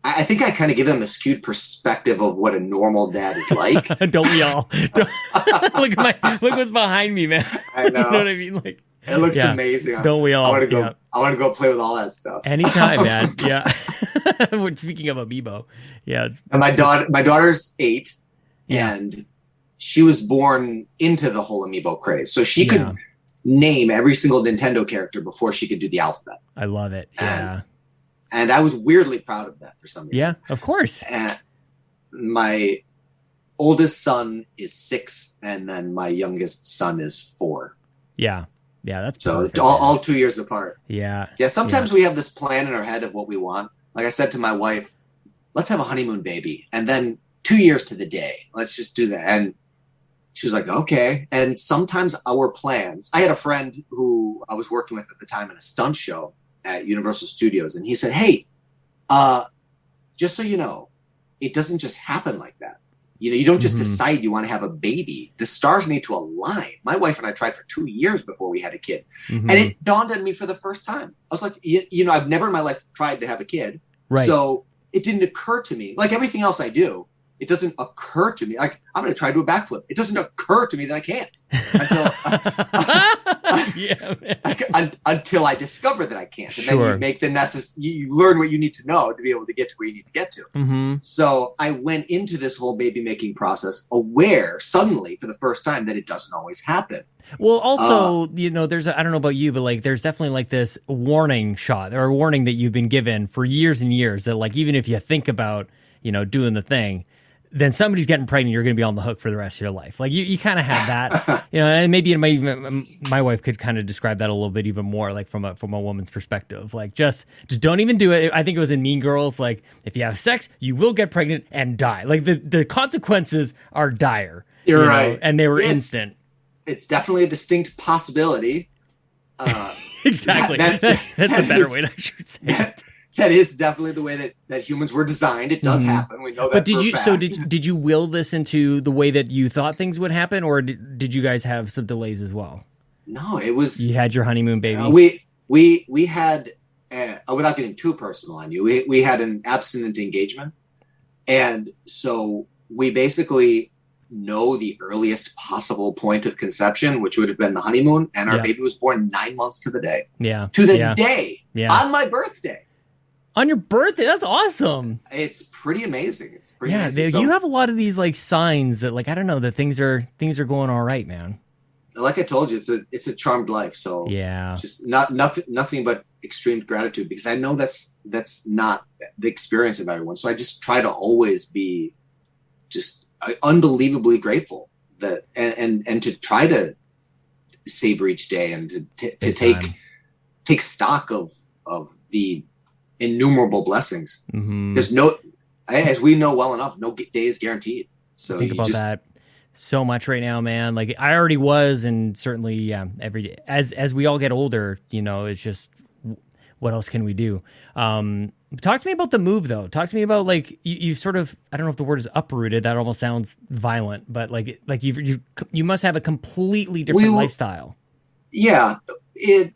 I think I kind of give them a skewed perspective of what a normal dad is like. Don't we all? Look what's behind me, man. I know. You know what I mean? Like, It looks amazing. Don't we all? I want to go. I want to go play with all that stuff. Anytime, man. Yeah. Speaking of amiibo, yeah. And my daughter's 8, and she was born into the whole amiibo craze, so she could name every single Nintendo character before she could do the alphabet. I love it. Yeah. And I was weirdly proud of that for some reason. Yeah, of course. And my oldest son is 6, and then my youngest son is 4. Yeah. Yeah, that's so perfect, all 2 years apart. Yeah. Yeah, sometimes we have this plan in our head of what we want. Like I said to my wife, let's have a honeymoon baby. And then 2 years to the day, let's just do that. And she was like, okay. And sometimes our plans, I had a friend who I was working with at the time in a stunt show at Universal Studios. And he said, hey, just so you know, it doesn't just happen like that. You know, you don't just decide you want to have a baby. The stars need to align. My wife and I tried for 2 years before we had a kid. And it dawned on me for the first time. I was like, you know, I've never in my life tried to have a kid. Right. So it didn't occur to me. Like everything else I do, it doesn't occur to me. Like, I'm going to try to do a backflip. It doesn't occur to me that I can't until I discover that I can't. And then you make the you learn what you need to know to be able to get to where you need to get to. So I went into this whole baby making process aware suddenly for the first time that it doesn't always happen. Well, also, you know, I don't know about you, but like, there's definitely like this warning shot or a warning that you've been given for years and years that like, even if you think about, you know, doing the thing, then somebody's getting pregnant, you're going to be on the hook for the rest of your life. Like you kind of have that, you know, and maybe my wife could kind of describe that a little bit even more, like from a woman's perspective, like just don't even do it. I think it was in Mean Girls. Like if you have sex, you will get pregnant and die. Like the consequences are dire. You're right. Know, and they were instant. It's definitely a distinct possibility. Exactly. That's a better way to say it. That is definitely the way that humans were designed. It does happen. We know that. But did you will this into the way that you thought things would happen, or did you guys have some delays as well? No, it was. You had your honeymoon baby. We had without getting too personal on you, we had an abstinent engagement, and so we basically know the earliest possible point of conception, which would have been the honeymoon, and our baby was born 9 months to the day. Yeah, to the day on my birthday. On your birthday? That's awesome. It's pretty amazing. It's pretty amazing. So, you have a lot of these like signs that like I don't know that things are going all right, man. Like I told you, it's a charmed life. So just nothing but extreme gratitude, because I know that's not the experience of everyone. So I just try to always be just unbelievably grateful that and to try to savor each day and to take stock of the innumerable blessings. There's as we know well enough, no day is guaranteed. So think about that so much right now, man. Like I already was, and certainly every day as we all get older, you know, it's just what else can we do? Talk to me about the move, though. Talk to me about like you sort of, I don't know if the word is uprooted. That almost sounds violent, but like you must have a completely different lifestyle. Yeah, it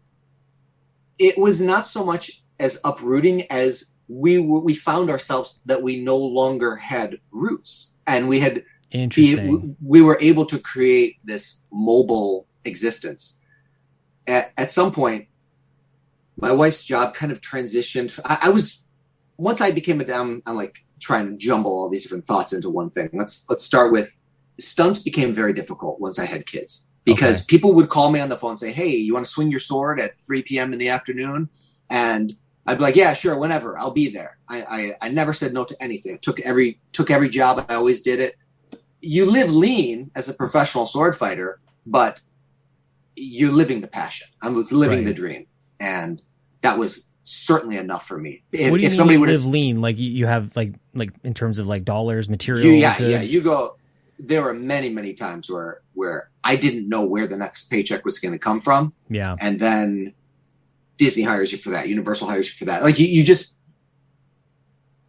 was not so much as uprooting as we found ourselves that we no longer had roots, and we had we were able to create this mobile existence. At some point, my wife's job kind of transitioned. I was, once I became a dad, I'm like trying to jumble all these different thoughts into one thing. Let's start with stunts became very difficult once I had kids, because people would call me on the phone and say, hey, you want to swing your sword at 3 p.m. in the afternoon? And I'd be like, yeah, sure, whenever, I'll be there. I never said no to anything. Took every job. I always did it. You live lean as a professional sword fighter, but you're living the passion. I'm living the dream. And that was certainly enough for me. What do you mean you live lean? Like you have like in terms of like dollars, material? Yeah. You go, there were many, many times where I didn't know where the next paycheck was going to come from. Yeah. And then Disney hires you for that. Universal hires you for that. Like you just,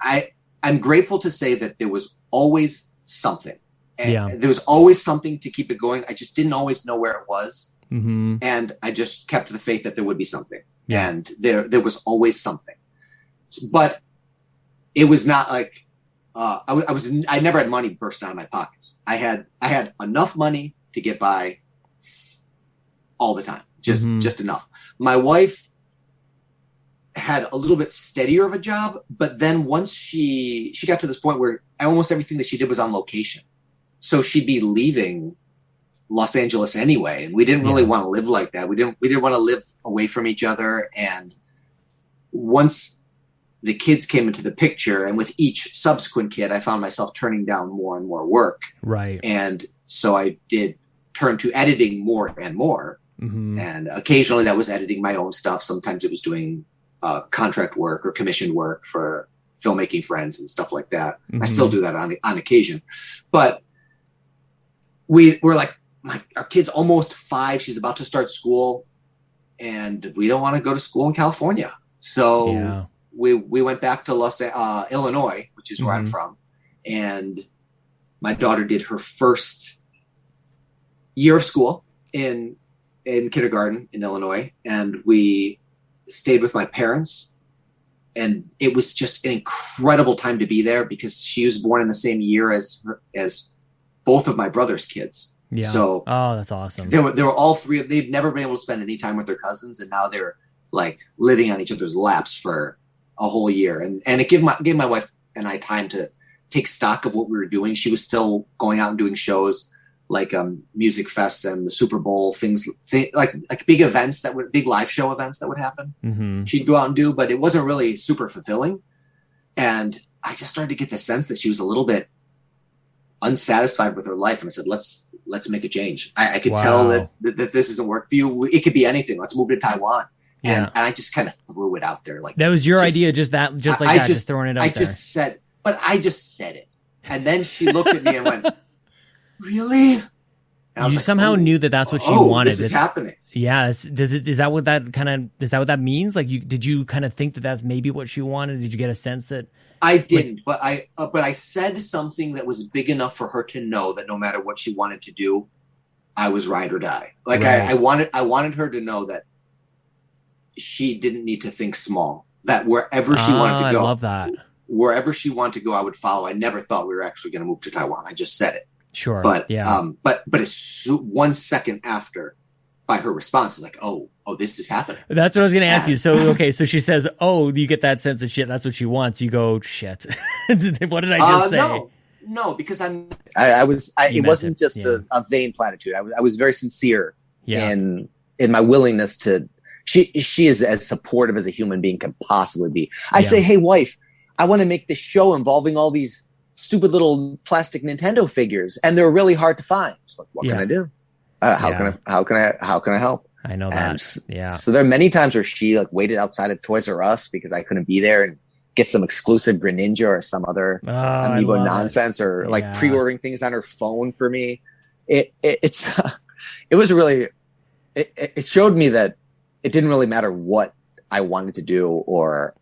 I'm grateful to say that there was always something. And there was always something to keep it going. I just didn't always know where it was. Mm-hmm. And I just kept the faith that there would be something. Yeah. And there was always something. But it was not like I never had money burst out of my pockets. I had enough money to get by all the time. just enough. My wife had a little bit steadier of a job, but then once she got to this point where almost everything that she did was on location. So she'd be leaving Los Angeles anyway, and we didn't really want to live like that. We didn't want to live away from each other. And once the kids came into the picture, and with each subsequent kid, I found myself turning down more and more work. Right. And so I did turn to editing more and more. Mm-hmm. And occasionally that was editing my own stuff. Sometimes it was doing contract work or commissioned work for filmmaking friends and stuff like that. Mm-hmm. I still do that on occasion. But we're like, our kid's almost 5. She's about to start school, and we don't want to go to school in California. So we went back to Illinois, which is where I'm from. And my daughter did her first year of school in kindergarten in Illinois. And we stayed with my parents, and it was just an incredible time to be there because she was born in the same year as both of my brother's kids. Yeah. So, that's awesome. They were all 3. They'd never been able to spend any time with their cousins, and now they're like living on each other's laps for a whole year. And it gave my wife and I time to take stock of what we were doing. She was still going out and doing shows like music fests and the Super Bowl things like big events big live show events that would happen. Mm-hmm. She'd go out and do, but it wasn't really super fulfilling. And I just started to get the sense that she was a little bit unsatisfied with her life. And I said, let's make a change. I could tell that this isn't work for you. It could be anything. Let's move to Taiwan. And I just kind of threw it out there. Like that was your idea, just throwing it out there. I just said it. And then she looked at me and went, really? You somehow knew that that's what she wanted. This is happening. Yeah. Is that what that means? Like, did you kind of think that that's maybe what she wanted? Did you get a sense that? I didn't, but I said something that was big enough for her to know that no matter what she wanted to do, I was ride or die. Like I wanted her to know that she didn't need to think small, that wherever she wanted to go, I love that. Wherever she wanted to go, I would follow. I never thought we were actually going to move to Taiwan. I just said it. Sure. But, but as 1 second after, by her response, is like, oh, this is happening. That's what I was going to ask you. So, okay. So she says, you get that sense of shit. That's what she wants. You go, shit. What did I just say? No, because it wasn't just a vain platitude. I was very sincere in my willingness to, she is as supportive as a human being can possibly be. I say, hey wife, I want to make this show involving all these stupid little plastic Nintendo figures, and they're really hard to find. It's like, what can I do? How can I help? I know that. And so there are many times where she like waited outside of Toys R Us because I couldn't be there and get some exclusive Greninja or some other amiibo nonsense, or like pre-ordering things on her phone for me. It showed me that it didn't really matter what I wanted to do or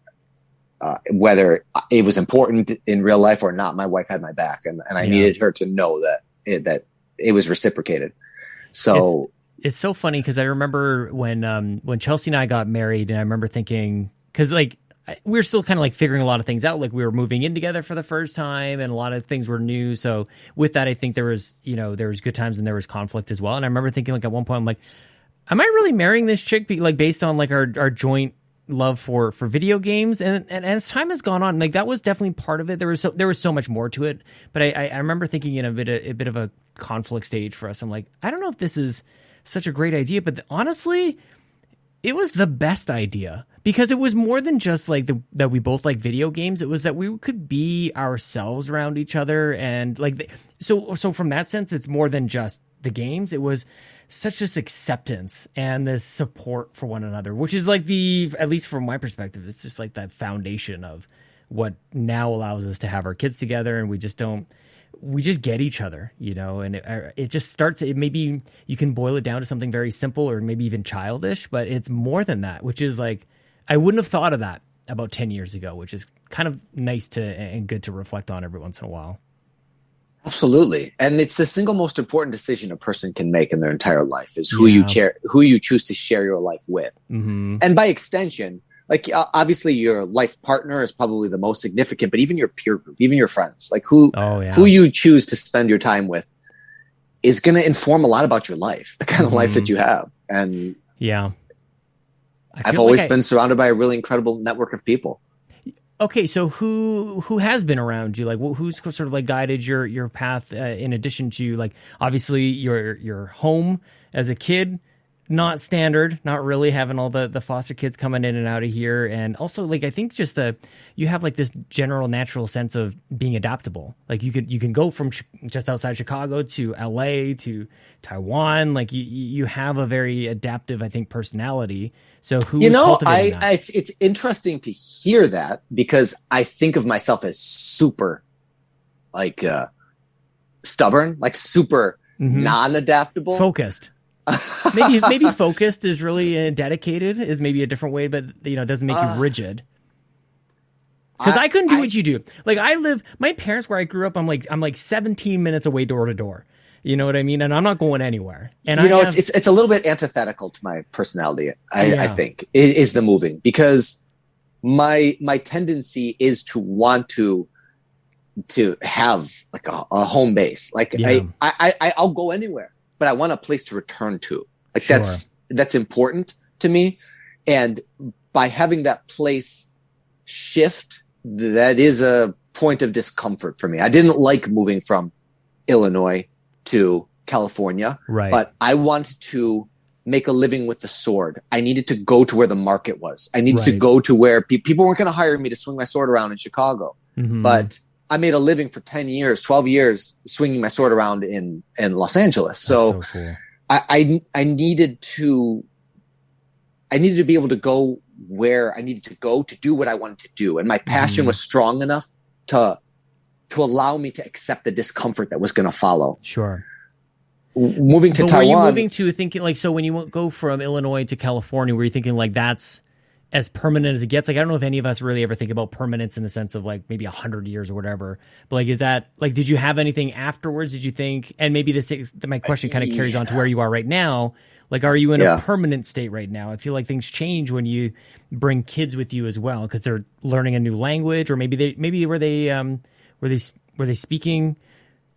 whether it was important in real life or not. My wife had my back, and I needed her to know that it was reciprocated. So it's so funny because I remember when Chelsea and I got married, and I remember thinking, because like we were still kind of like figuring a lot of things out. Like we were moving in together for the first time, and a lot of things were new. So with that, I think there was good times and there was conflict as well. And I remember thinking like at one point, I'm like, am I really marrying this chick? Like based on like our joint love for video games, and as time has gone on, like that was definitely part of it. There was so much more to it, but I remember thinking in a bit of a conflict stage for us. I'm like, I don't know if this is such a great idea, but honestly, it was the best idea because it was more than just like that we both like video games. It was that we could be ourselves around each other, and like so from that sense, it's more than just the games. It was such this acceptance and this support for one another, which is like at least from my perspective, it's just like that foundation of what now allows us to have our kids together, and we just get each other, and it just starts, maybe you can boil it down to something very simple or maybe even childish, but it's more than that, which is like, I wouldn't have thought of that about 10 years ago, which is kind of nice and good to reflect on every once in a while. Absolutely. And it's the single most important decision a person can make in their entire life is who you choose to share your life with. Mm-hmm. And by extension, like obviously your life partner is probably the most significant, but even your peer group, even your friends, like who you choose to spend your time with is going to inform a lot about your life, the kind of life that you have. And Yeah. I've always been surrounded by a really incredible network of people. Okay, so who has been around you? Like, who's sort of like guided your path? In addition to like, obviously your home as a kid, not standard, not really having all the foster kids coming in and out of here, and also like I think just you have like this general natural sense of being adaptable. Like you can go from just outside Chicago to LA to Taiwan. Like you have a very adaptive, I think, personality. So cultivating that? It's interesting to hear that because I think of myself as super like stubborn, like super non-adaptable, focused. maybe focused is really dedicated is maybe a different way, but it doesn't make you rigid. Because I couldn't do what you do. Like my parents, where I grew up, I'm like 17 minutes away door to door. You know what I mean? And I'm not going anywhere. And it's a little bit antithetical to my personality. I think it is the moving, because my tendency is to want to have like a home base. Like I'll go anywhere, but I want a place to return to. Like that's important to me. And by having that place shift, that is a point of discomfort for me. I didn't like moving from Illinois to California, right? But I wanted to make a living with the sword. I needed to go to where the market was. I needed to go to where people weren't going to hire me to swing my sword around in Chicago. But I made a living for 10 years, 12 years swinging my sword around in Los Angeles. So cool. I needed to be able to go where I needed to go to do what I wanted to do. And my passion was strong enough to allow me to accept the discomfort that was going to follow. Sure. Moving to Taiwan. Were you moving to thinking like, so when you go from Illinois to California, were you thinking like that's as permanent as it gets? Like, I don't know if any of us really ever think about permanence in the sense of like maybe 100 years or whatever, but like, is that like, did you have anything afterwards? Did you think, and maybe my question kind of carries on to where you are right now. Like, are you in a permanent state right now? I feel like things change when you bring kids with you as well, because they're learning a new language, or maybe were they speaking?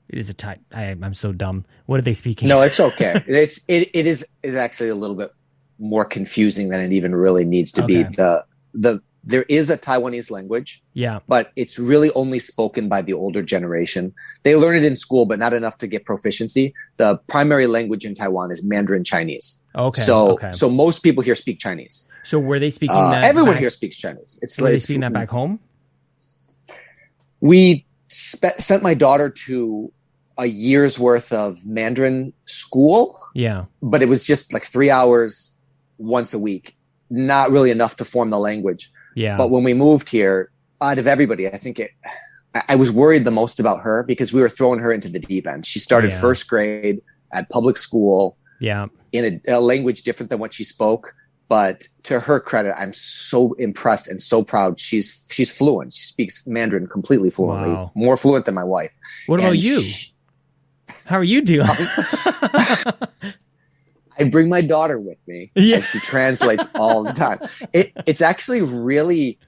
It is I'm so dumb. What are they speaking? No, it's okay. It is actually a little bit more confusing than it even really needs to be. There is a Taiwanese language, but it's really only spoken by the older generation. They learn it in school, but not enough to get proficiency. The primary language in Taiwan is Mandarin Chinese. Okay. So most people here speak Chinese. So were they speaking that? Everyone here speaks Chinese. Were they speaking that back home? We sent my daughter to a year's worth of Mandarin school. Yeah. But it was just like 3 hours once a week. Not really enough to form the language. Yeah. But when we moved here, out of everybody, I think I was worried the most about her because we were throwing her into the deep end. She started first grade at public school in a language different than what she spoke. But to her credit, I'm so impressed and so proud. She's fluent. She speaks Mandarin completely fluently, more fluent than my wife. What about you? How are you doing? I bring my daughter with me, and she translates all the time. It's actually really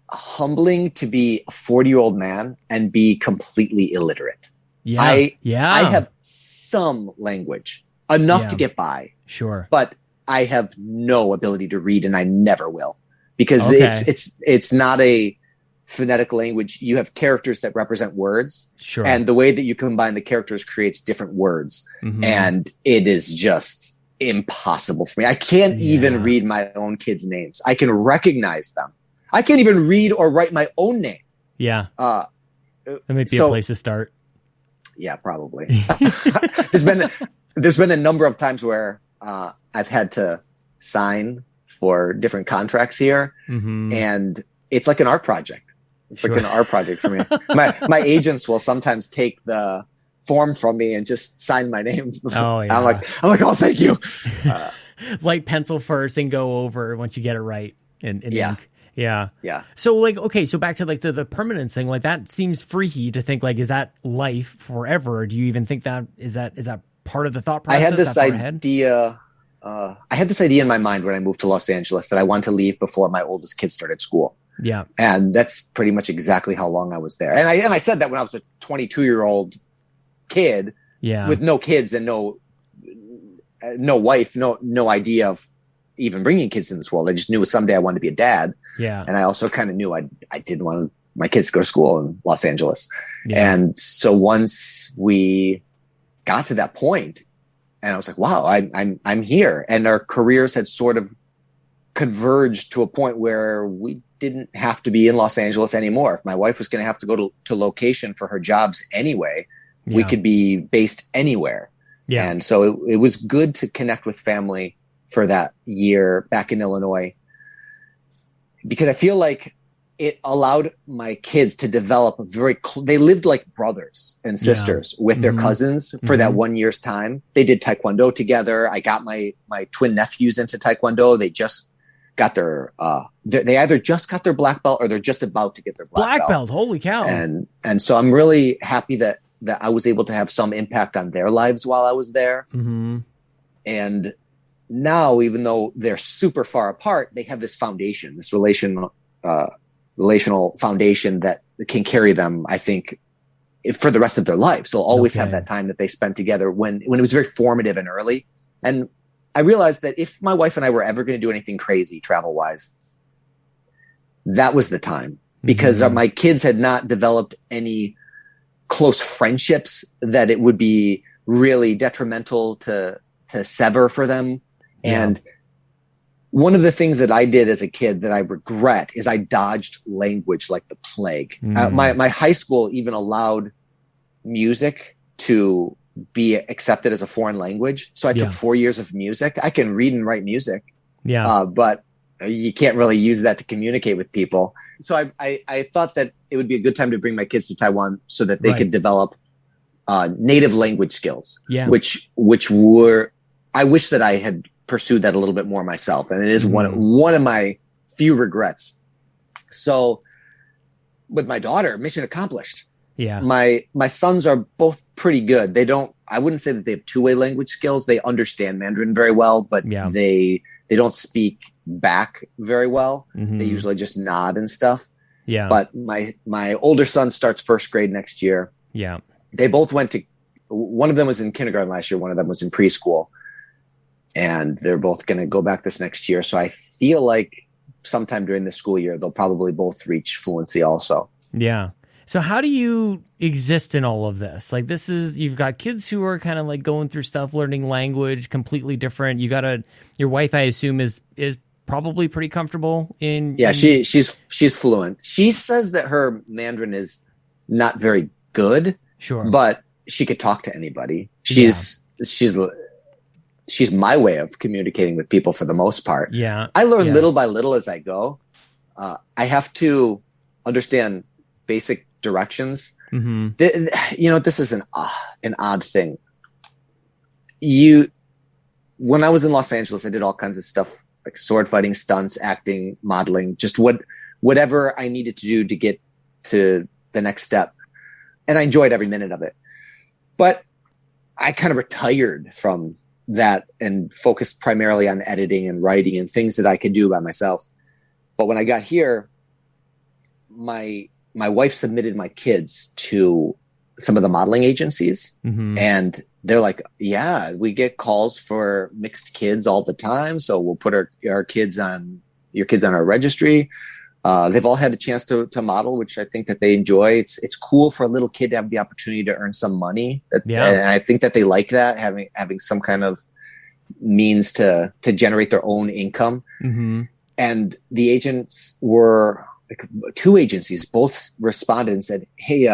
humbling to be a 40-year-old man and be completely illiterate. I have some language, enough to get by. Sure. But I have no ability to read, and I never will, because it's not a phonetic language. You have characters that represent words, and the way that you combine the characters creates different words, and it is just impossible for me. I can't even read my own kids' names. I can recognize them. I can't even read or write my own name. Yeah. That might be a place to start. Yeah, probably. There's been a number of times where I've had to sign for different contracts here, and it's like an art project. It's like an art project for me. My agents will sometimes take the form from me and just sign my name. Oh yeah. I'm like, oh, thank you. Light pencil first and go over once you get it right in ink. Yeah. So like, okay, so back to like the permanence thing, like that seems freaky to think like, is that life forever? Or do you even think that is that part of the thought process? I had this idea. I had this idea in my mind when I moved to Los Angeles that I wanted to leave before my oldest kid started school. Yeah. And that's pretty much exactly how long I was there. And I said that when I was a 22-year-old kid with no kids and no wife, no idea of even bringing kids in this world. I just knew someday I wanted to be a dad. Yeah. And I also kind of knew I didn't want my kids to go to school in Los Angeles. Yeah. And so once we got to that point, and I was like, wow, I'm here. And our careers had sort of converged to a point where we didn't have to be in Los Angeles anymore. If my wife was going to have to go to location for her jobs anyway, we could be based anywhere. Yeah. And so it was good to connect with family for that year back in Illinois, because I feel like it allowed my kids to develop they lived like brothers and sisters with their cousins for that 1 year's time. They did Taekwondo together. I got my twin nephews into Taekwondo. They just got they either just got their black belt or they're just about to get their black belt. Holy cow. And so I'm really happy that I was able to have some impact on their lives while I was there. Mm-hmm. And now, even though they're super far apart, they have this foundation, this relational foundation that can carry them, I think, for the rest of their lives. They'll always have that time that they spent together when it was very formative and early. And I realized that if my wife and I were ever going to do anything crazy travel-wise, that was the time, because my kids had not developed any close friendships that it would be really detrimental to sever for them. Yeah. And one of the things that I did as a kid that I regret is I dodged language like the plague. My high school even allowed music to be accepted as a foreign language. So I took 4 years of music. I can read and write music, but you can't really use that to communicate with people. So I thought that it would be a good time to bring my kids to Taiwan so that they could develop native language skills, which were, I wish that I had pursued that a little bit more myself. And it is one of my few regrets. So with my daughter, mission accomplished. Yeah. My sons are both pretty good. I wouldn't say that they have two-way language skills. They understand Mandarin very well, but they don't speak back very well. Mm-hmm. They usually just nod and stuff. Yeah. But my older son starts first grade next year. Yeah. They both one of them was in kindergarten last year. One of them was in preschool. And they're both going to go back this next year. So I feel like sometime during the school year, they'll probably both reach fluency also. Yeah. So how do you exist in all of this? Like you've got kids who are kind of like going through stuff, learning language, completely different. Your wife, I assume, is probably pretty comfortable in. Yeah, she's fluent. She says that her Mandarin is not very good. Sure. But she could talk to anybody. She's my way of communicating with people for the most part. Yeah. I learn little by little as I go. I have to understand basic directions. Mm-hmm. This is an odd thing. When I was in Los Angeles, I did all kinds of stuff like sword fighting, stunts, acting, modeling, just whatever I needed to do to get to the next step. And I enjoyed every minute of it. But I kind of retired from that and focused primarily on editing and writing and things that I could do by myself. But when I got here, my wife submitted my kids to some of the modeling agencies, and they're like, yeah, we get calls for mixed kids all the time. So we'll put your kids on our registry. They've all had a chance to model, which I think that they enjoy. It's cool for a little kid to have the opportunity to earn some money. And I think that they like that, having some kind of means to generate their own income. Mm-hmm. And the agents were two agencies, both responded and said, hey,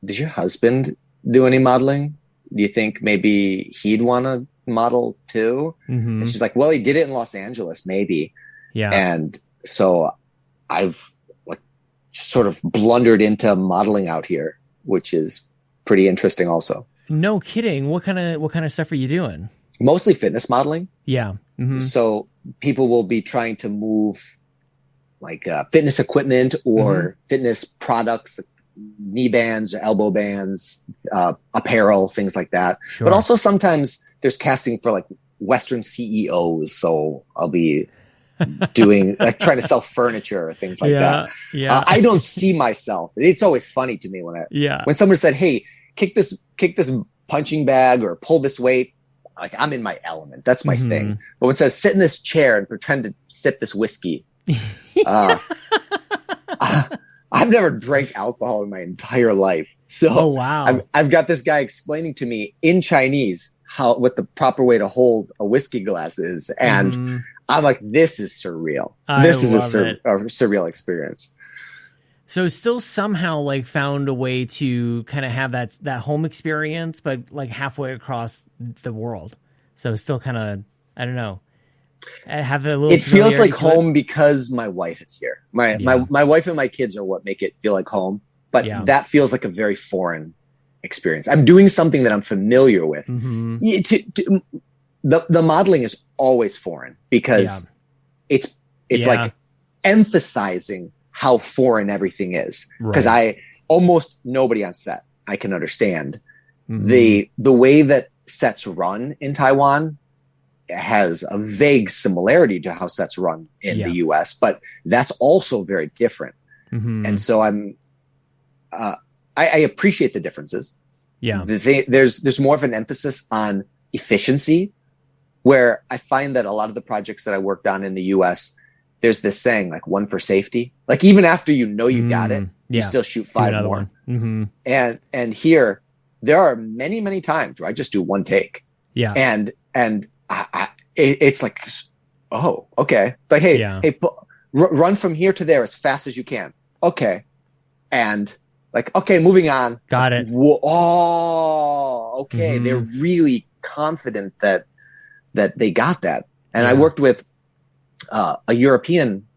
does your husband do any modeling? Do you think maybe he'd want to model too? Mm-hmm. And she's like, well, he did it in Los Angeles, maybe. Yeah. And so I've sort of blundered into modeling out here, which is pretty interesting also. No kidding. What kind of stuff are you doing? Mostly fitness modeling. Yeah. Mm-hmm. So people will be trying to move fitness equipment or fitness products, knee bands, elbow bands, apparel, things like that. Sure. But also sometimes there's casting for Western CEOs. So I'll be doing trying to sell furniture or things like that. Yeah. I don't see myself. It's always funny to me when someone said, hey, kick this punching bag or pull this weight. like I'm in my element. That's my thing. But when it says sit in this chair and pretend to sip this whiskey, I've never drank alcohol in my entire life. So I've got this guy explaining to me in Chinese what the proper way to hold a whiskey glass is. And I'm like, this is surreal. This is a surreal experience. So still somehow like found a way to kind of have that home experience, but like halfway across the world. So still kind of, I don't know. Have a little. It feels like home because my wife is here. My wife and my kids are what make it feel like home. But that feels like a very foreign experience. I'm doing something that I'm familiar with. The modeling is always foreign because it's like emphasizing how foreign everything is. Because almost nobody on set I can understand. The way that sets run in Taiwan has a vague similarity to how sets run in the US, but that's also very different. And so I appreciate the differences. There's more of an emphasis on efficiency, where I find that a lot of the projects that I worked on in the US, there's this saying like one for safety. Like even after you got it, you still shoot 5 more. And here there are many, many times where I just do one take. And it's like, oh, okay. Like, hey, run from here to there as fast as you can. Okay. And like, okay, moving on. Got it. Oh, okay. They're really confident that they got that. And I worked with a European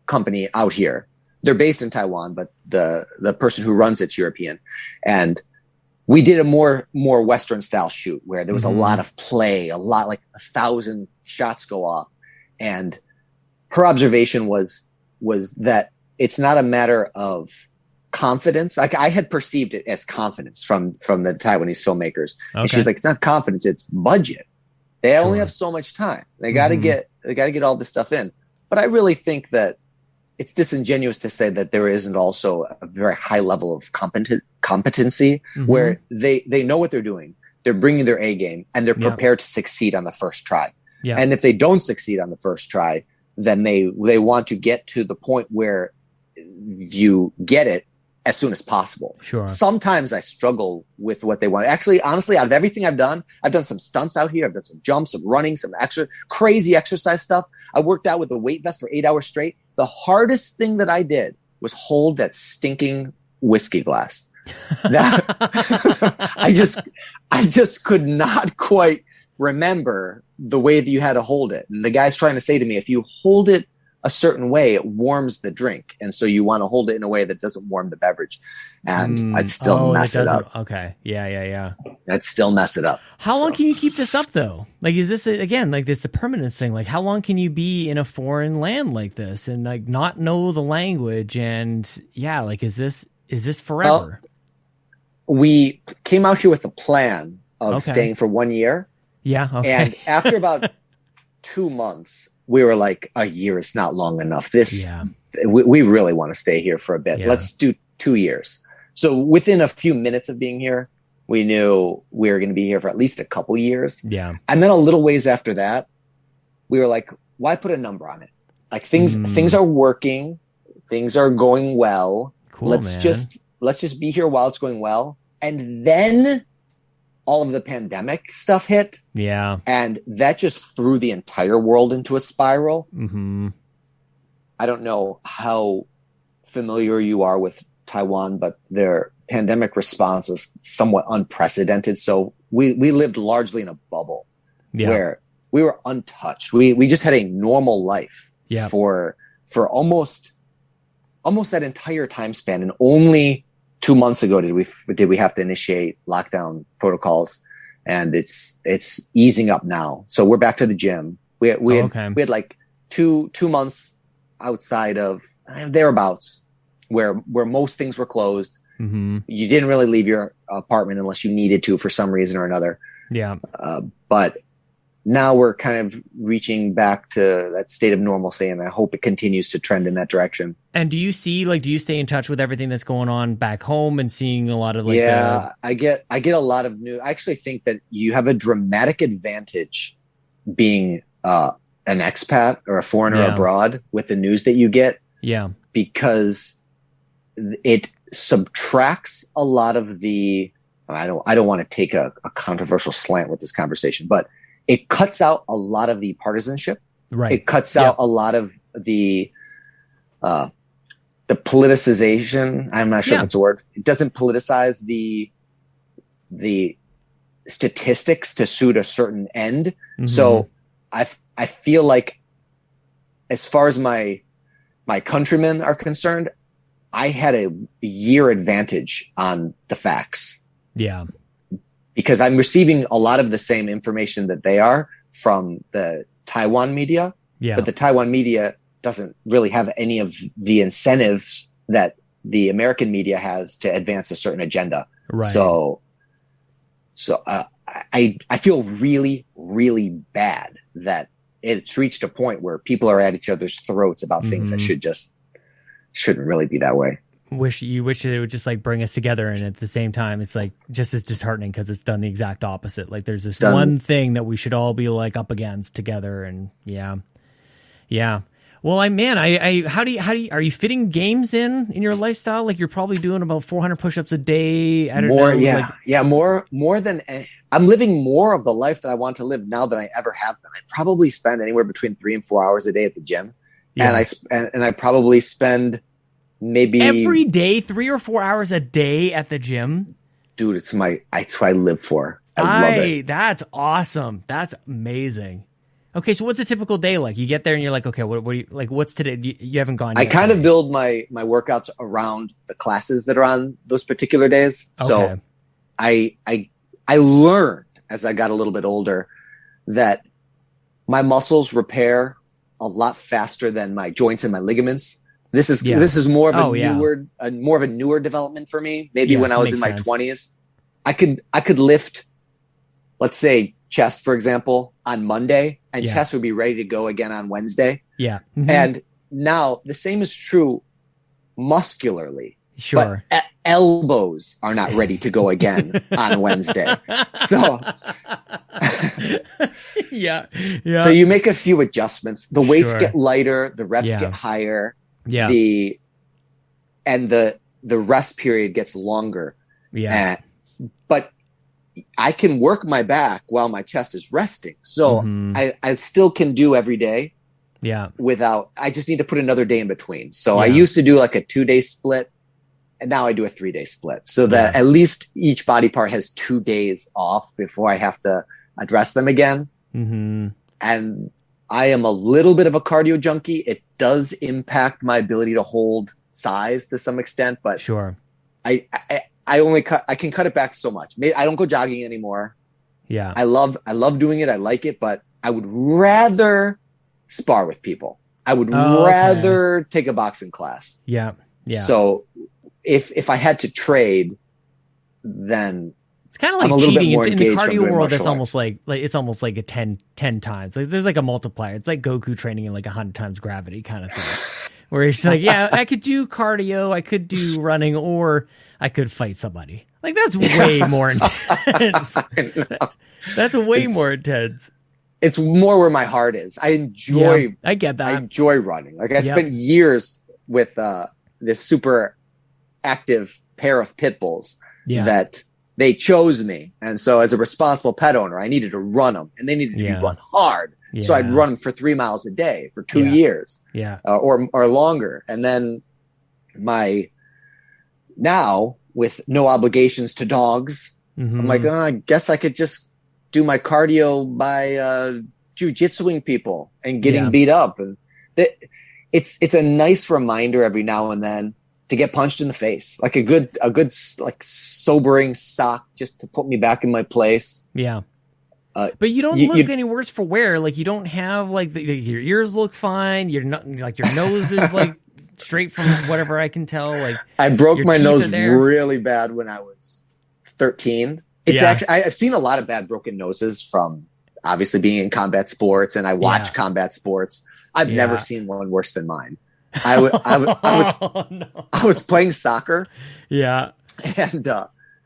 company out here. They're based in Taiwan, but the person who runs it's European. And we did a more Western style shoot where there was a lot of play, a lot, like 1,000 shots go off. And her observation was that it's not a matter of confidence. Like I had perceived it as confidence from the Taiwanese filmmakers. And she's like, it's not confidence, it's budget. They only have so much time. They got to get all this stuff in. But I really think that it's disingenuous to say that there isn't also a very high level of competency where they know what they're doing. They're bringing their A game and they're prepared to succeed on the first try. And if they don't succeed on the first try, then they want to get to the point where you get it as soon as possible. Sometimes I struggle with what they want. Actually, honestly, out of everything I've done some stunts out here. I've done some jumps, some running, some extra crazy exercise stuff. I worked out with a weight vest for 8 hours straight. The hardest thing that I did was hold that stinking whiskey glass. I just could not quite remember the way that you had to hold it. And the guy's trying to say to me, if you hold it a certain way, it warms the drink. And so you want to hold it in a way that doesn't warm the beverage. And I'd still mess it up. Okay. Yeah. I'd still mess it up. How long can you keep this up though? Like, is this again, like this a permanence thing? Like how long can you be in a foreign land like this and like not know the language? And like, is this forever? We came out here with a plan of staying for 1 year. And after about 2 months, we were like, a year is not long enough. We really want to stay here for a bit. Let's do 2 years. So within a few minutes of being here, we knew we were going to be here for at least a couple years. And then a little ways after that, we were like, why put a number on it? Like things are working. Things are going well. Cool, let's just be here while it's going well. And then all of the pandemic stuff hit. And that just threw the entire world into a spiral. I don't know how familiar you are with Taiwan, but their pandemic response was somewhat unprecedented. So we lived largely in a bubble where we were untouched. We just had a normal life for almost that entire time span. And only 2 months ago did we have to initiate lockdown protocols, and it's easing up now. So we're back to the gym. We had like two months outside of thereabouts where most things were closed. You didn't really leave your apartment unless you needed to for some reason or another. But now we're kind of reaching back to that state of normalcy, and I hope it continues to trend in that direction. And do you stay in touch with everything that's going on back home and seeing a lot of I get a lot of news. I actually think that you have a dramatic advantage being an expat or a foreigner abroad with the news that you get. Yeah. Because it subtracts a lot of the, I don't want to take a controversial slant with this conversation, but it cuts out a lot of the partisanship. Right. It cuts out a lot of the politicization. I'm not sure if it's a word. It doesn't politicize the statistics to suit a certain end. Mm-hmm. So I feel like, as far as my countrymen are concerned, I had a year advantage on the facts. Yeah. Because I'm receiving a lot of the same information that they are from the Taiwan media. Yeah. But the Taiwan media doesn't really have any of the incentives that the American media has to advance a certain agenda. Right. So I feel really, really bad that it's reached a point where people are at each other's throats about things that shouldn't really be that way. You wish it would just like bring us together, and at the same time it's like just as disheartening because it's done the exact opposite. Like there's this one thing that we should all be like up against together, and yeah. Well, how do you are you fitting games in your lifestyle? Like you're probably doing about 400 push-ups a day. More than I'm living more of the life that I want to live now than I ever have been. I probably spend anywhere between 3 and 4 hours a day at the gym, and I probably spend maybe every day 3 or 4 hours a day at the gym. Dude, it's what I live for. I love it. That's awesome. That's amazing. Okay, so what's a typical day like? You get there and you're like, okay, what do you like? What's today? You haven't gone yet. I kind of build my workouts around the classes that are on those particular days. Okay. So I learned as I got a little bit older that my muscles repair a lot faster than my joints and my ligaments. This is more of a newer development for me. Maybe when I was in my 20s, I could lift, let's say, chest, for example, on Monday, and chest would be ready to go again on Wednesday. Yeah. Mm-hmm. And now the same is true muscularly. Sure. But elbows are not ready to go again on Wednesday. So yeah. So you make a few adjustments. The weights get lighter, the reps get higher. Yeah. The rest period gets longer. Yeah. But I can work my back while my chest is resting. So I still can do every day. Yeah. I just need to put another day in between. So I used to do like a 2-day split, and now I do a 3-day split, so that at least each body part has 2 days off before I have to address them again. Mm-hmm. And I am a little bit of a cardio junkie. It does impact my ability to hold size to some extent, but sure. I can cut it back so much. I don't go jogging anymore. Yeah. I love doing it. I like it, but I would rather spar with people. I would rather take a boxing class. Yeah. Yeah. So if I had to trade, then it's kind of like cheating in the cardio world. That's almost like it's almost like a 10 times. Like there's like a multiplier. It's like Goku training in like 100 times gravity kind of thing. Where he's like, yeah, I could do cardio, I could do running, or I could fight somebody. Like that's way more intense. That's way more intense. It's more where my heart is. I enjoy. I get that. I enjoy running. Like I spent years with this super active pair of pit bulls that they chose me, and so as a responsible pet owner, I needed to run them, and they needed to be run hard. Yeah. So I'd run them for 3 miles a day for 2 years, or longer, and then now with no obligations to dogs, I'm like, I guess I could just do my cardio by jiu-jitsuing people and getting beat up, and it's a nice reminder every now and then to get punched in the face, like a good like sobering sock just to put me back in my place. Yeah. But you don't look any worse for wear. Like you don't have like your ears look fine. You're not like your nose is like straight from whatever I can tell. Like I broke my nose really bad when I was 13. It's actually I've seen a lot of bad broken noses from obviously being in combat sports, and I watch combat sports. I've never seen one worse than mine. I was playing soccer. Yeah. And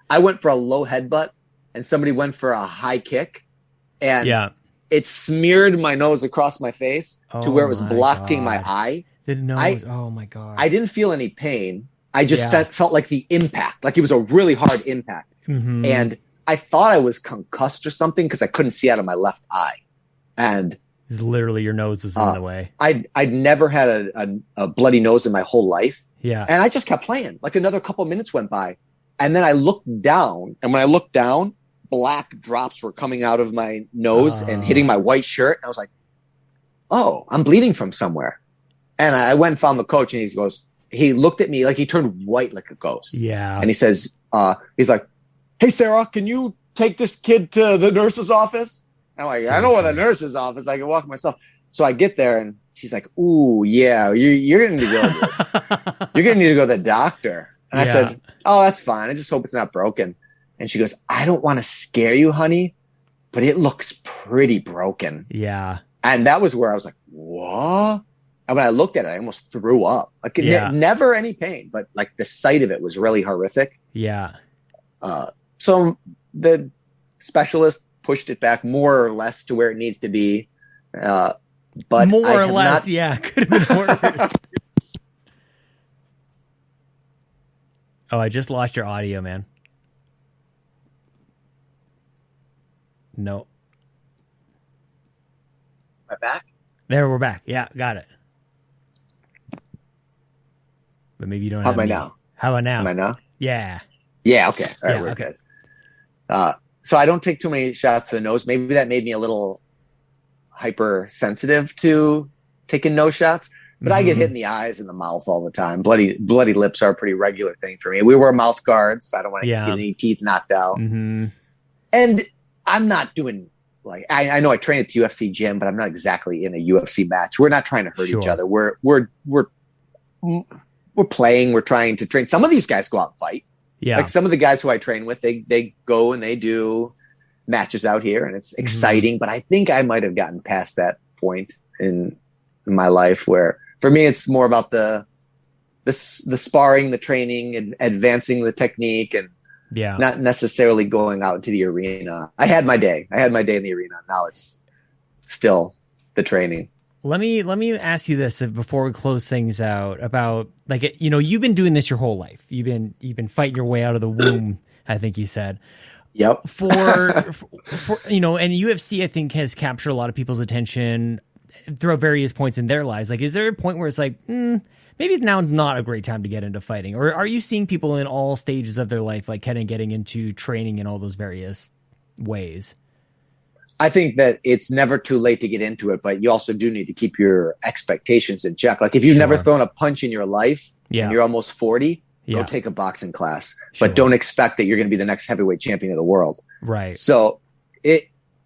I went for a low headbutt, and somebody went for a high kick, and it smeared my nose across my face to where it was blocking my eye. Oh my God. I didn't feel any pain. I just felt like the impact, like it was a really hard impact. Mm-hmm. And I thought I was concussed or something because I couldn't see out of my left eye. And it's literally your nose is in the way. I'd never had a bloody nose in my whole life. Yeah. And I just kept playing. Like another couple of minutes went by. And then I looked down. And when I looked down, black drops were coming out of my nose and hitting my white shirt. And I was like, oh, I'm bleeding from somewhere. And I went and found the coach, and he looked at me like he turned white like a ghost. Yeah. And he says, he's like, hey, Sarah, can you take this kid to the nurse's office? And I'm like, I know where the nurse's office. I can walk myself. So I get there, and she's like, ooh, yeah, you're going to need to go. You're going to need to go to the doctor. And I said, oh, that's fine. I just hope it's not broken. And she goes, I don't want to scare you, honey, but it looks pretty broken. Yeah. And that was where I was like, what? And when I looked at it, I almost threw up. Like never any pain, but like the sight of it was really horrific. Yeah. So the specialist pushed it back more or less to where it needs to be. But more or less, could have been worse. Oh, I just lost your audio, man. No. Am I back? There, we're back. Yeah, got it. But maybe you don't. How am I now? How about now? Am I now? Yeah. Yeah. Okay. All right. We're good. So I don't take too many shots to the nose. Maybe that made me a little hypersensitive to taking nose shots. But I get hit in the eyes and the mouth all the time. Bloody lips are a pretty regular thing for me. We wear mouth guards. I don't want to get any teeth knocked out. Mm-hmm. And I'm not doing like I know I train at the UFC gym, but I'm not exactly in a UFC match. We're not trying to hurt each other. We're playing. We're trying to train. Some of these guys go out and fight. Yeah. Like some of the guys who I train with, they go and they do matches out here, and it's exciting. But I think I might have gotten past that point in my life where, for me, it's more about the sparring, the training, and advancing the technique, and not necessarily going out into the arena. I had my day in the arena. Now it's still the training. Let me ask you this before we close things out about, like, you've been doing this your whole life. You've been fighting your way out of the womb, I think you said. Yep. for and UFC, I think, has captured a lot of people's attention throughout various points in their lives. Like, is there a point where it's like, maybe now's not a great time to get into fighting? Or are you seeing people in all stages of their life, like, kind of getting into training in all those various ways? I think that it's never too late to get into it, but you also do need to keep your expectations in check. Like, if you've never thrown a punch in your life and you're almost 40, go take a boxing class, but don't expect that you're going to be the next heavyweight champion of the world. Right. So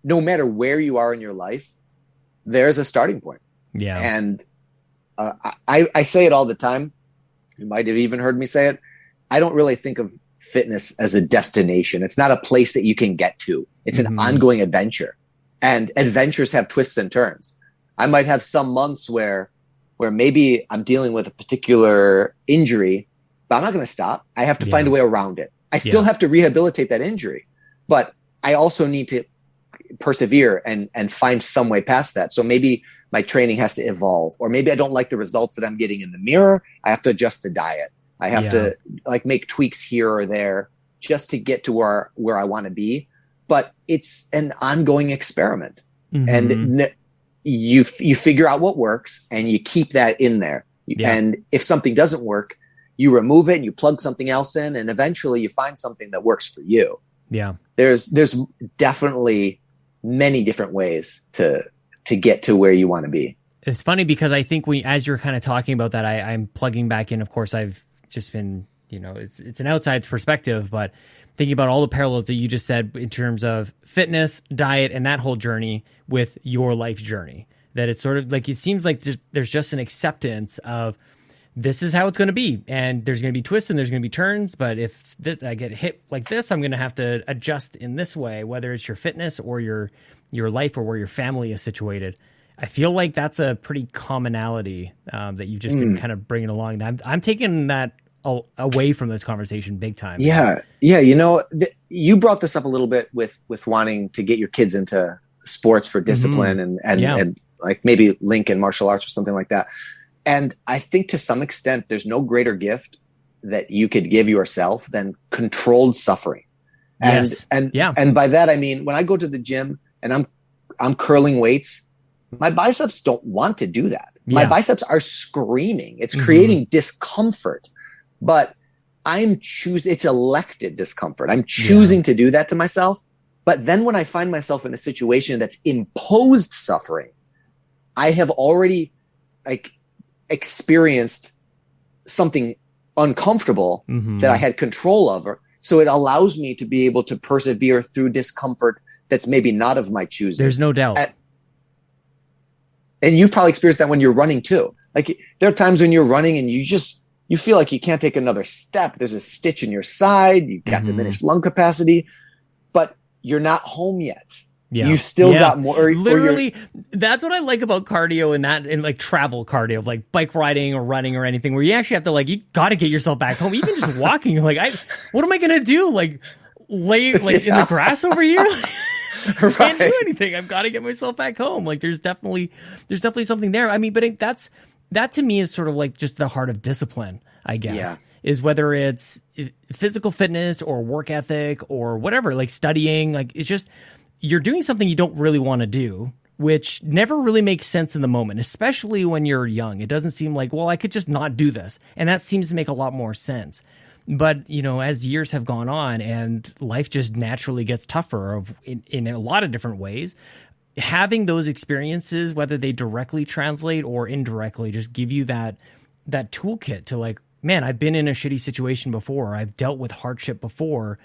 no matter where you are in your life, there's a starting point. Yeah. And I say it all the time. You might have even heard me say it. I don't really think of fitness as a destination. It's not a place that you can get to. It's an ongoing adventure. And adventures have twists and turns. I might have some months where maybe I'm dealing with a particular injury, but I'm not going to stop. I have to find a way around it. I still have to rehabilitate that injury, but I also need to persevere and find some way past that. So maybe my training has to evolve, or maybe I don't like the results that I'm getting in the mirror. I have to adjust the diet. I have to make tweaks here or there just to get to where I want to be. But it's an ongoing experiment, and you figure out what works and you keep that in there. And if something doesn't work, you remove it and you plug something else in, and eventually you find something that works for you. Yeah. There's definitely many different ways to get to where you want to be. It's funny because I think as you're kind of talking about that, I'm plugging back in. Of course, I've just been, it's an outside perspective, but thinking about all the parallels that you just said in terms of fitness, diet, and that whole journey with your life journey, that it's sort of like, it seems like there's just an acceptance of this is how it's going to be. And there's going to be twists and there's going to be turns. But if I get hit like this, I'm going to have to adjust in this way, whether it's your fitness or your your life or where your family is situated. I feel like that's a pretty commonality that you've just been kind of bringing along. I'm taking that away from this conversation big time. Yeah. You know, you brought this up a little bit with wanting to get your kids into sports for discipline and like maybe link in martial arts or something like that. And I think to some extent, there's no greater gift that you could give yourself than controlled suffering. And by that, I mean, when I go to the gym and I'm curling weights, my biceps don't want to do that. My biceps are screaming. It's creating discomfort, but it's elected discomfort. I'm choosing to do that to myself. But then when I find myself in a situation that's imposed suffering, I have already like experienced something uncomfortable that I had control over. So it allows me to be able to persevere through discomfort that's maybe not of my choosing. There's no doubt. And you've probably experienced that when you're running too. Like there are times when you're running and you feel like you can't take another step. There's a stitch in your side. You've got diminished lung capacity, but you're not home yet. Yeah. You still got more. Literally, that's what I like about cardio and like travel cardio, like bike riding or running or anything, where you actually have to you got to get yourself back home. Even just walking, what am I going to do? Like lay in the grass over here? I can't do anything. I've got to get myself back home. Like there's definitely something there. I mean, but that to me is sort of like just the heart of discipline, I guess. Yeah. Is whether it's physical fitness or work ethic or whatever, like studying, like it's just you're doing something you don't really want to do, which never really makes sense in the moment, especially when you're young. It doesn't seem like, well, I could just not do this. And that seems to make a lot more sense. But, as years have gone on and life just naturally gets tougher in a lot of different ways, having those experiences, whether they directly translate or indirectly, just give you that toolkit to man, I've been in a shitty situation before. I've dealt with hardship before.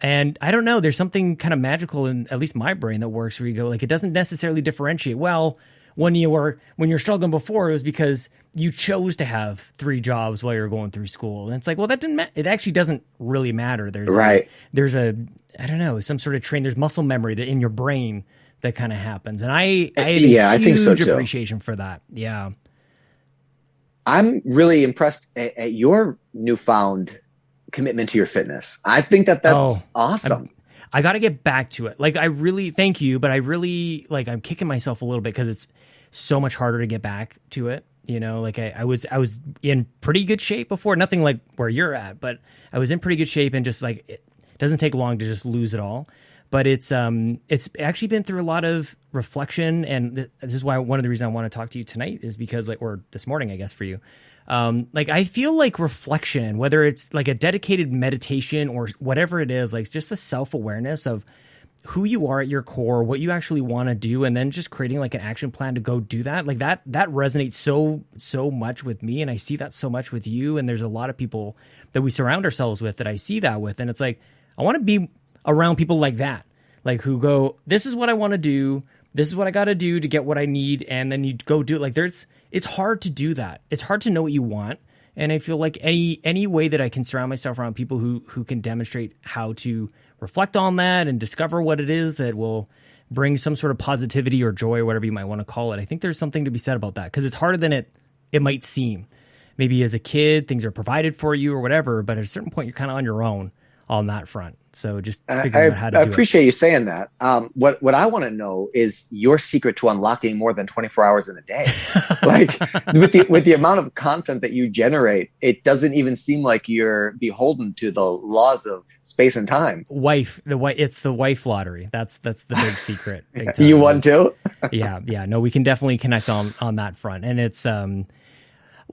And I don't know, there's something kind of magical in at least my brain that works where you go, it doesn't necessarily differentiate. Well, when you're struggling before, it was because you chose to have 3 jobs while you're going through school. And it's like, well, that didn't it actually doesn't really matter. There's I don't know, some sort of there's muscle memory that in your brain that kind of happens. And I have a huge appreciation for that. Yeah. I'm really impressed at your newfound commitment to your fitness. I think that's awesome. I got to get back to it. I really thank you, but I really I'm kicking myself a little bit because it's so much harder to get back to it. I was in pretty good shape before, nothing like where you're at, but I was in pretty good shape and just it doesn't take long to just lose it all. But it's actually been through a lot of reflection, and this is why one of the reasons I want to talk to you tonight is because or this morning, I guess for you. I feel like reflection, whether it's a dedicated meditation or whatever it is, just a self-awareness of who you are at your core, what you actually want to do, and then just creating an action plan to go do that. That resonates so much with me, and I see that so much with you. And there's a lot of people that we surround ourselves with that I see that with, and it's I want to be around people like that, who go, this is what I want to do. This is what I got to do to get what I need. And then you go do it. It's hard to do that. It's hard to know what you want. And I feel like any way that I can surround myself around people who can demonstrate how to reflect on that and discover what it is that will bring some sort of positivity or joy or whatever you might want to call it. I think there's something to be said about that because it's harder than it might seem. Maybe as a kid, things are provided for you or whatever, but at a certain point, you're kind of on your own on that front. So just figuring out how to do it. I appreciate you saying that. What I want to know is your secret to unlocking more than 24 hours in a day. With the amount of content that you generate, it doesn't even seem like you're beholden to the laws of space and time. It's the wife lottery. That's the big secret. Big You won too? Yeah. No, we can definitely connect on that front. And it's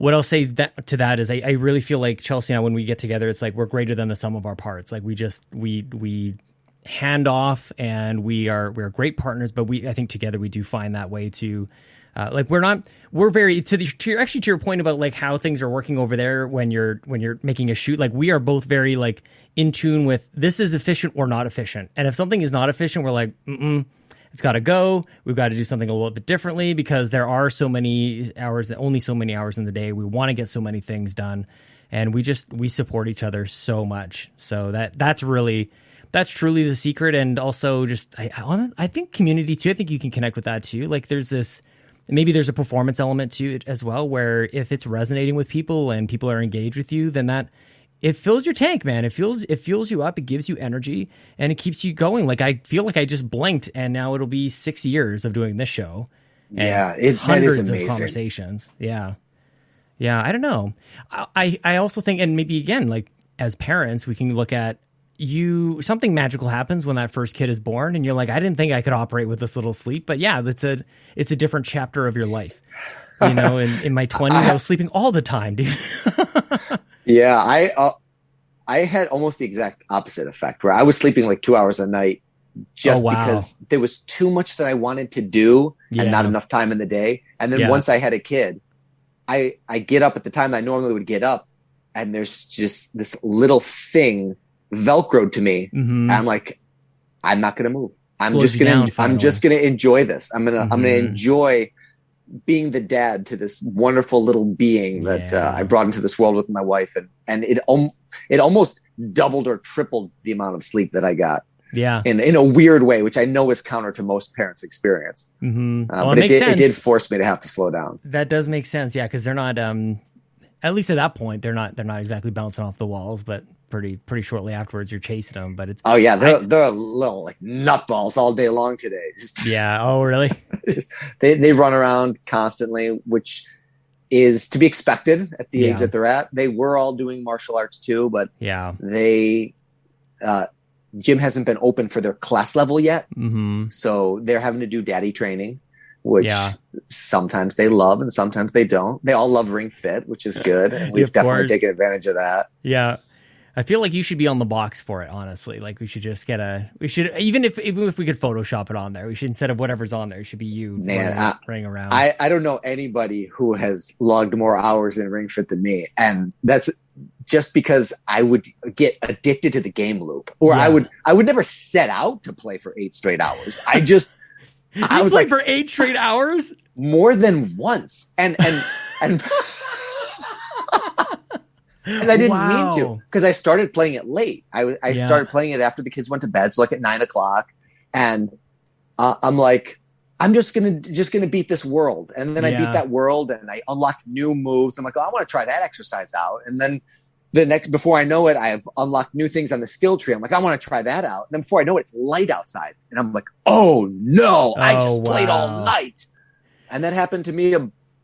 what I'll say to that is I really feel like Chelsea and I, when we get together, it's we're greater than the sum of our parts. We hand off and we're great partners, but I think together we do find that way to we're very to your point about how things are working over there when you're making a shoot. We are both very in tune with this is efficient or not efficient. And if something is not efficient, we're it's got to go. We've got to do something a little bit differently because there are so many hours, only so many hours in the day. We want to get so many things done, and we support each other so much. So that's really That's truly the secret. And also just, I think community too. I think you can connect with that too. Like there's this, maybe there's a performance element to it as well, where if it's resonating with people and people are engaged with you, then that it fills your tank, man. It fuels you up. It gives you energy and it keeps you going. Like I feel like I just blinked and now it'll be 6 years of doing this show. Yeah. That hundreds is amazing. of conversations. Yeah. Yeah. I don't know. I also think, and maybe again, like as parents, we can look at something magical happens when that first kid is born and you're like, I didn't think I could operate with this little sleep, but yeah, it's a different chapter of your life. You know, in my 20s, I was sleeping all the time, dude. Yeah. I had almost the exact opposite effect where I was sleeping like 2 hours a night just because there was too much that I wanted to do and not enough time in the day. And then once I had a kid, I get up at the time that I normally would get up and there's just this little thing Velcroed to me. And I'm like, I'm not going to move. I'm just going to enjoy this. I'm going to enjoy being the dad to this wonderful little being that I brought into this world with my wife. And it almost doubled or tripled the amount of sleep that I got. Yeah. In a weird way, which I know is counter to most parents' experience. But it did force me to have to slow down. That does make sense. Yeah. Cause they're not, at least at that point, they're not exactly bouncing off the walls, but pretty shortly afterwards you're chasing them. But it's they're little like nutballs all day long today. Oh really? they run around constantly, which is to be expected at the age that they're at. They were all doing martial arts too, but they gym hasn't been open for their class level yet, so they're having to do daddy training, which sometimes they love and sometimes they don't. They all love Ring Fit, which is good. And we've definitely taken advantage of that. Yeah. I feel like you should be on the box for it, honestly. Like we should just even if we could Photoshop it on there, we should, instead of whatever's on there, it should be you running around. I don't know anybody who has logged more hours in Ring Fit than me. And that's just because I would get addicted to the game loop, or I would never set out to play for 8 straight hours. I was like for 8 straight hours more than once. And and I didn't mean to, because I started playing it late. I started playing it after the kids went to bed, so like at 9 o'clock. And I'm like, I'm just gonna beat this world. And then I beat that world, and I unlock new moves. I'm like, oh, I want to try that exercise out. And then before I know it, I have unlocked new things on the skill tree. I'm like, I want to try that out. And then before I know it, it's light outside, and I'm like, oh no, I just played all night. And that happened to me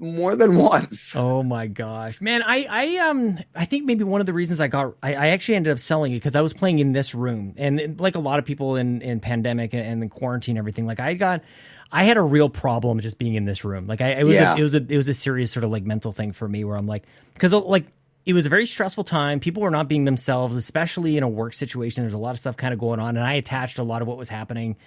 more than once. Oh my gosh, man. I think maybe one of the reasons I actually ended up selling it, because I was playing in this room, and like a lot of people in pandemic and in quarantine and everything, like I had a real problem just being in this room. Like it was a serious sort of like mental thing for me, where I'm like, because like it was a very stressful time. People were not being themselves, especially in a work situation. There's a lot of stuff kind of going on, and I attached a lot of what was happening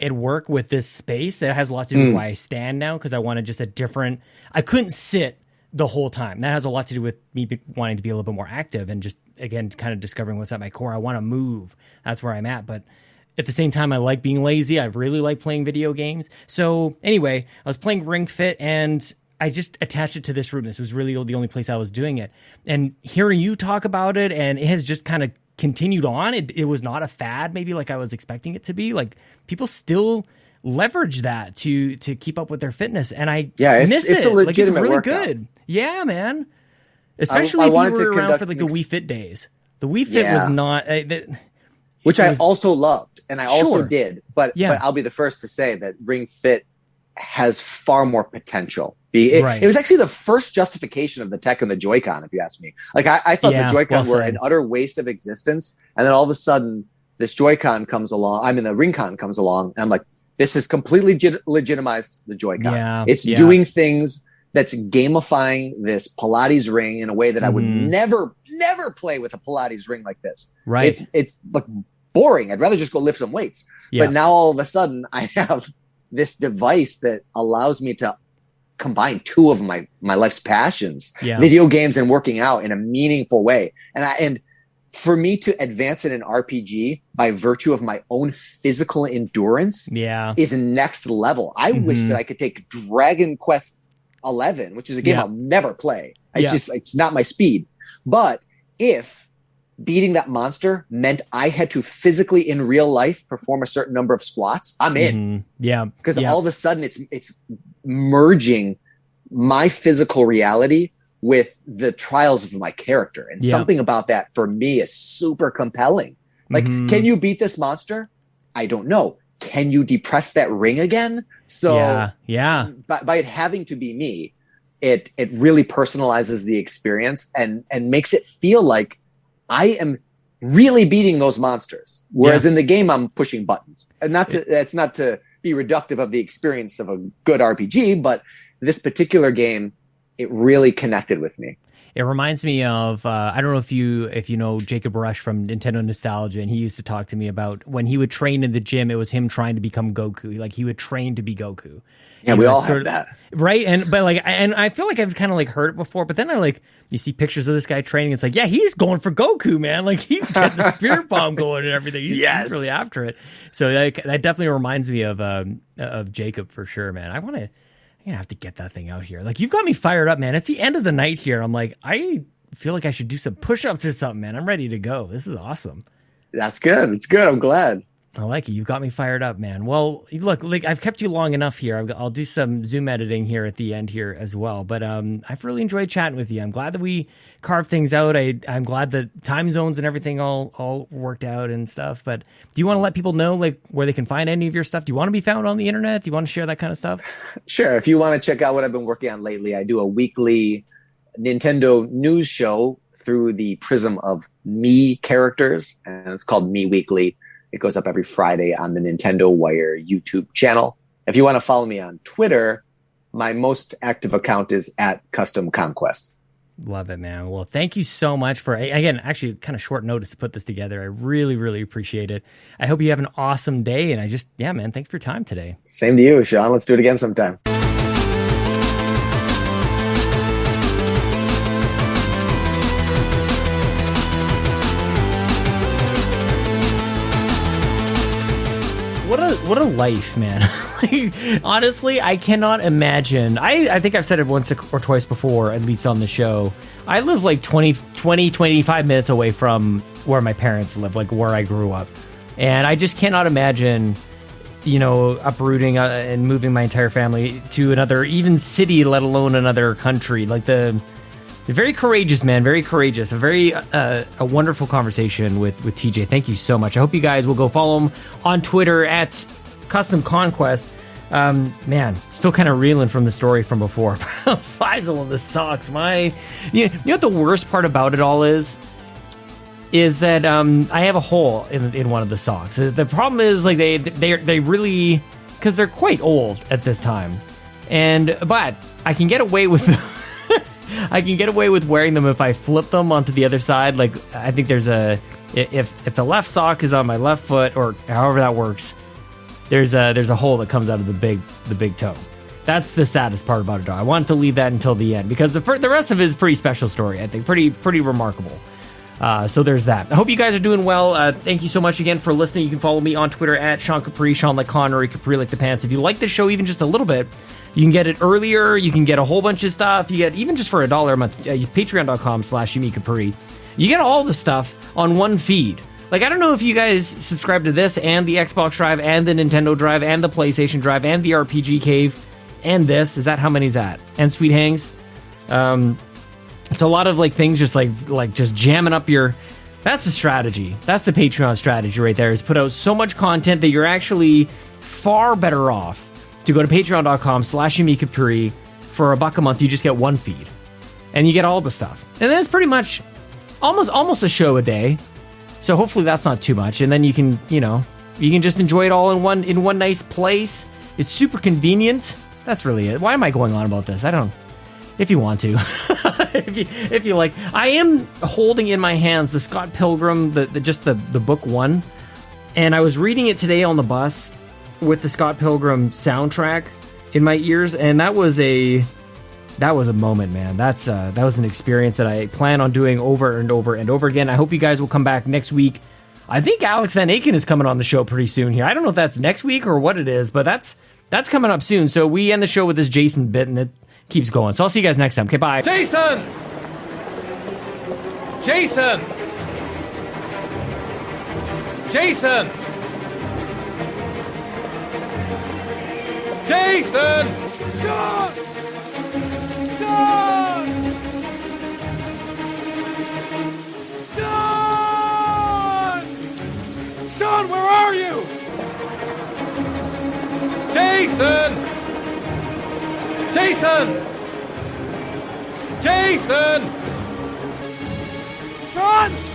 at work with this space. That has a lot to do with why I stand now, because I wanted just I couldn't sit the whole time. That has a lot to do with me wanting to be a little bit more active and just, again, kind of discovering what's at my core. I want to move. That's where I'm at. But at the same time, I like being lazy. I really like playing video games. So anyway, I was playing Ring Fit, and I just attached it to this room. This was really the only place I was doing it. And hearing you talk about it, and it has just kind of continued on. It was not a fad, maybe like I was expecting it to be. Like people still leverage that to keep up with their fitness, and it's a legitimate really workout. Good. Yeah, man. Especially if you were around for like the Wii Fit days. The Wii Fit was not, which I also loved, and I also did. But I'll be the first to say that Ring Fit has far more potential. It was actually the first justification of the tech and the Joy-Con, if you ask me. Like I thought the Joy-Con were an utter waste of existence, and then all of a sudden this Joy-Con comes along. I mean, the Ring-Con comes along, and I'm like, this has completely legitimized the Joy-Con. Yeah, it's doing things that's gamifying this Pilates ring in a way that I would never play with a Pilates ring like this. Right. It's like boring. I'd rather just go lift some weights. Yeah. But now all of a sudden I have this device that allows me to combine two of my life's passions, video games and working out, in a meaningful way. And for me to advance in an RPG by virtue of my own physical endurance is next level. I wish that I could take Dragon Quest 11, which is a game I'll never play. It's not my speed. But if beating that monster meant I had to physically in real life perform a certain number of squats, I'm in. Mm-hmm. Yeah. Because all of a sudden it's merging my physical reality with the trials of my character. And something about that for me is super compelling. Like, can you beat this monster? I don't know. Can you depress that ring again? So by it having to be me, it really personalizes the experience and makes it feel like I am really beating those monsters. Whereas in the game, I'm pushing buttons. And that's not to be reductive of the experience of a good RPG, but this particular game, it really connected with me. It reminds me of I don't know if you know Jacob Rush from Nintendo Nostalgia, and he used to talk to me about when he would train in the gym, it was him trying to become Goku. Like he would train to be Goku. Yeah, we all had that. Right? And I feel like I've kind of like heard it before, but then you see pictures of this guy training, it's like, yeah, he's going for Goku, man. Like he's getting the spirit bomb going and everything. He's really after it. So that definitely reminds me of Jacob for sure, man. I'm gonna have to get that thing out here. Like, you've got me fired up, man. It's the end of the night here. I'm like, I feel like I should do some push-ups or something, man. I'm ready to go. This is awesome. That's good. It's good. I'm glad. I like it. You've got me fired up, man. Well, look, like I've kept you long enough here. I'll do some Zoom editing here at the end here as well. But I've really enjoyed chatting with you. I'm glad that we carved things out. I'm glad that time zones and everything all worked out and stuff. But do you want to let people know like where they can find any of your stuff? Do you want to be found on the internet? Do you want to share that kind of stuff? Sure. If you want to check out what I've been working on lately, I do a weekly Nintendo news show through the prism of me characters, and it's called Me Weekly. It goes up every Friday on the Nintendo Wire YouTube channel. If you want to follow me on Twitter, my most active account is at Custom Conquest. Love it, man. Well, thank you so much for, again, actually kind of short notice to put this together. I really, really appreciate it. I hope you have an awesome day. And man, thanks for your time today. Same to you, Sean. Let's do it again sometime. What a life, man. Like, honestly, I cannot imagine. I think I've said it once or twice before, at least on the show. I live like 25 minutes away from where my parents live, like where I grew up. And I just cannot imagine, uprooting and moving my entire family to another even city, let alone another country. Like they're very courageous, man. Very courageous. A wonderful conversation with TJ. Thank you so much. I hope you guys will go follow him on Twitter at Custom Conquest. Man, still kind of reeling from the story from before. Faisal and the socks. You know what the worst part about it all is that I have a hole in one of the socks. The problem is like they really, because they're quite old at this time, but I can get away with. I can get away with wearing them if I flip them onto the other side. Like, I think there's if the left sock is on my left foot, or however that works, there's a hole that comes out of the big toe. That's the saddest part about it, though. I wanted to leave that until the end because the rest of it is a pretty special story. I think pretty remarkable. So there's that. I hope you guys are doing well. Thank you so much again for listening. You can follow me on Twitter at Sean Capri, Sean like Connery, Capri like the pants. If you like the show even just a little bit, you can get it earlier. You can get a whole bunch of stuff. You get, even just for $1 a month, patreon.com/YumiCapri. You get all the stuff on one feed. Like, I don't know if you guys subscribe to this and the Xbox Drive and the Nintendo Drive and the PlayStation Drive and the RPG Cave and this. Is that how many's that? And Sweet Hangs. It's a lot of like things just like just jamming up your... That's the strategy. That's the Patreon strategy right there, is put out so much content that you're actually far better off to go to patreon.com/YumiCapri. For $1 a month, you just get one feed. And you get all the stuff. And then it's pretty much almost a show a day. So hopefully that's not too much. And then you can just enjoy it all in one nice place. It's super convenient. That's really it. Why am I going on about this? I don't... If you want to. if you like. I am holding in my hands the Scott Pilgrim, the book one. And I was reading it today on the bus with the Scott Pilgrim soundtrack in my ears, and that was a moment, man. That was an experience that I plan on doing over and over and over again. I hope you guys will come back next week. I think Alex Van Aken is coming on the show pretty soon here. I don't know if that's next week or what it is, but that's coming up soon. So we end the show with this Jason bit, and it keeps going. So I'll see you guys next time. Okay, bye. Jason! Jason! Jason! Sean! Sean! Sean! Sean, where are you? Jason! Jason! Jason! Sean!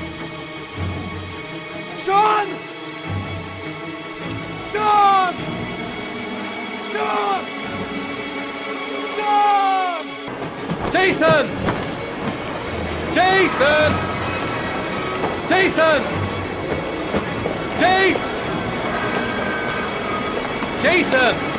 Sean! Sean! Sean! Sean! Jason! Jason! Jason! Jason! Jason!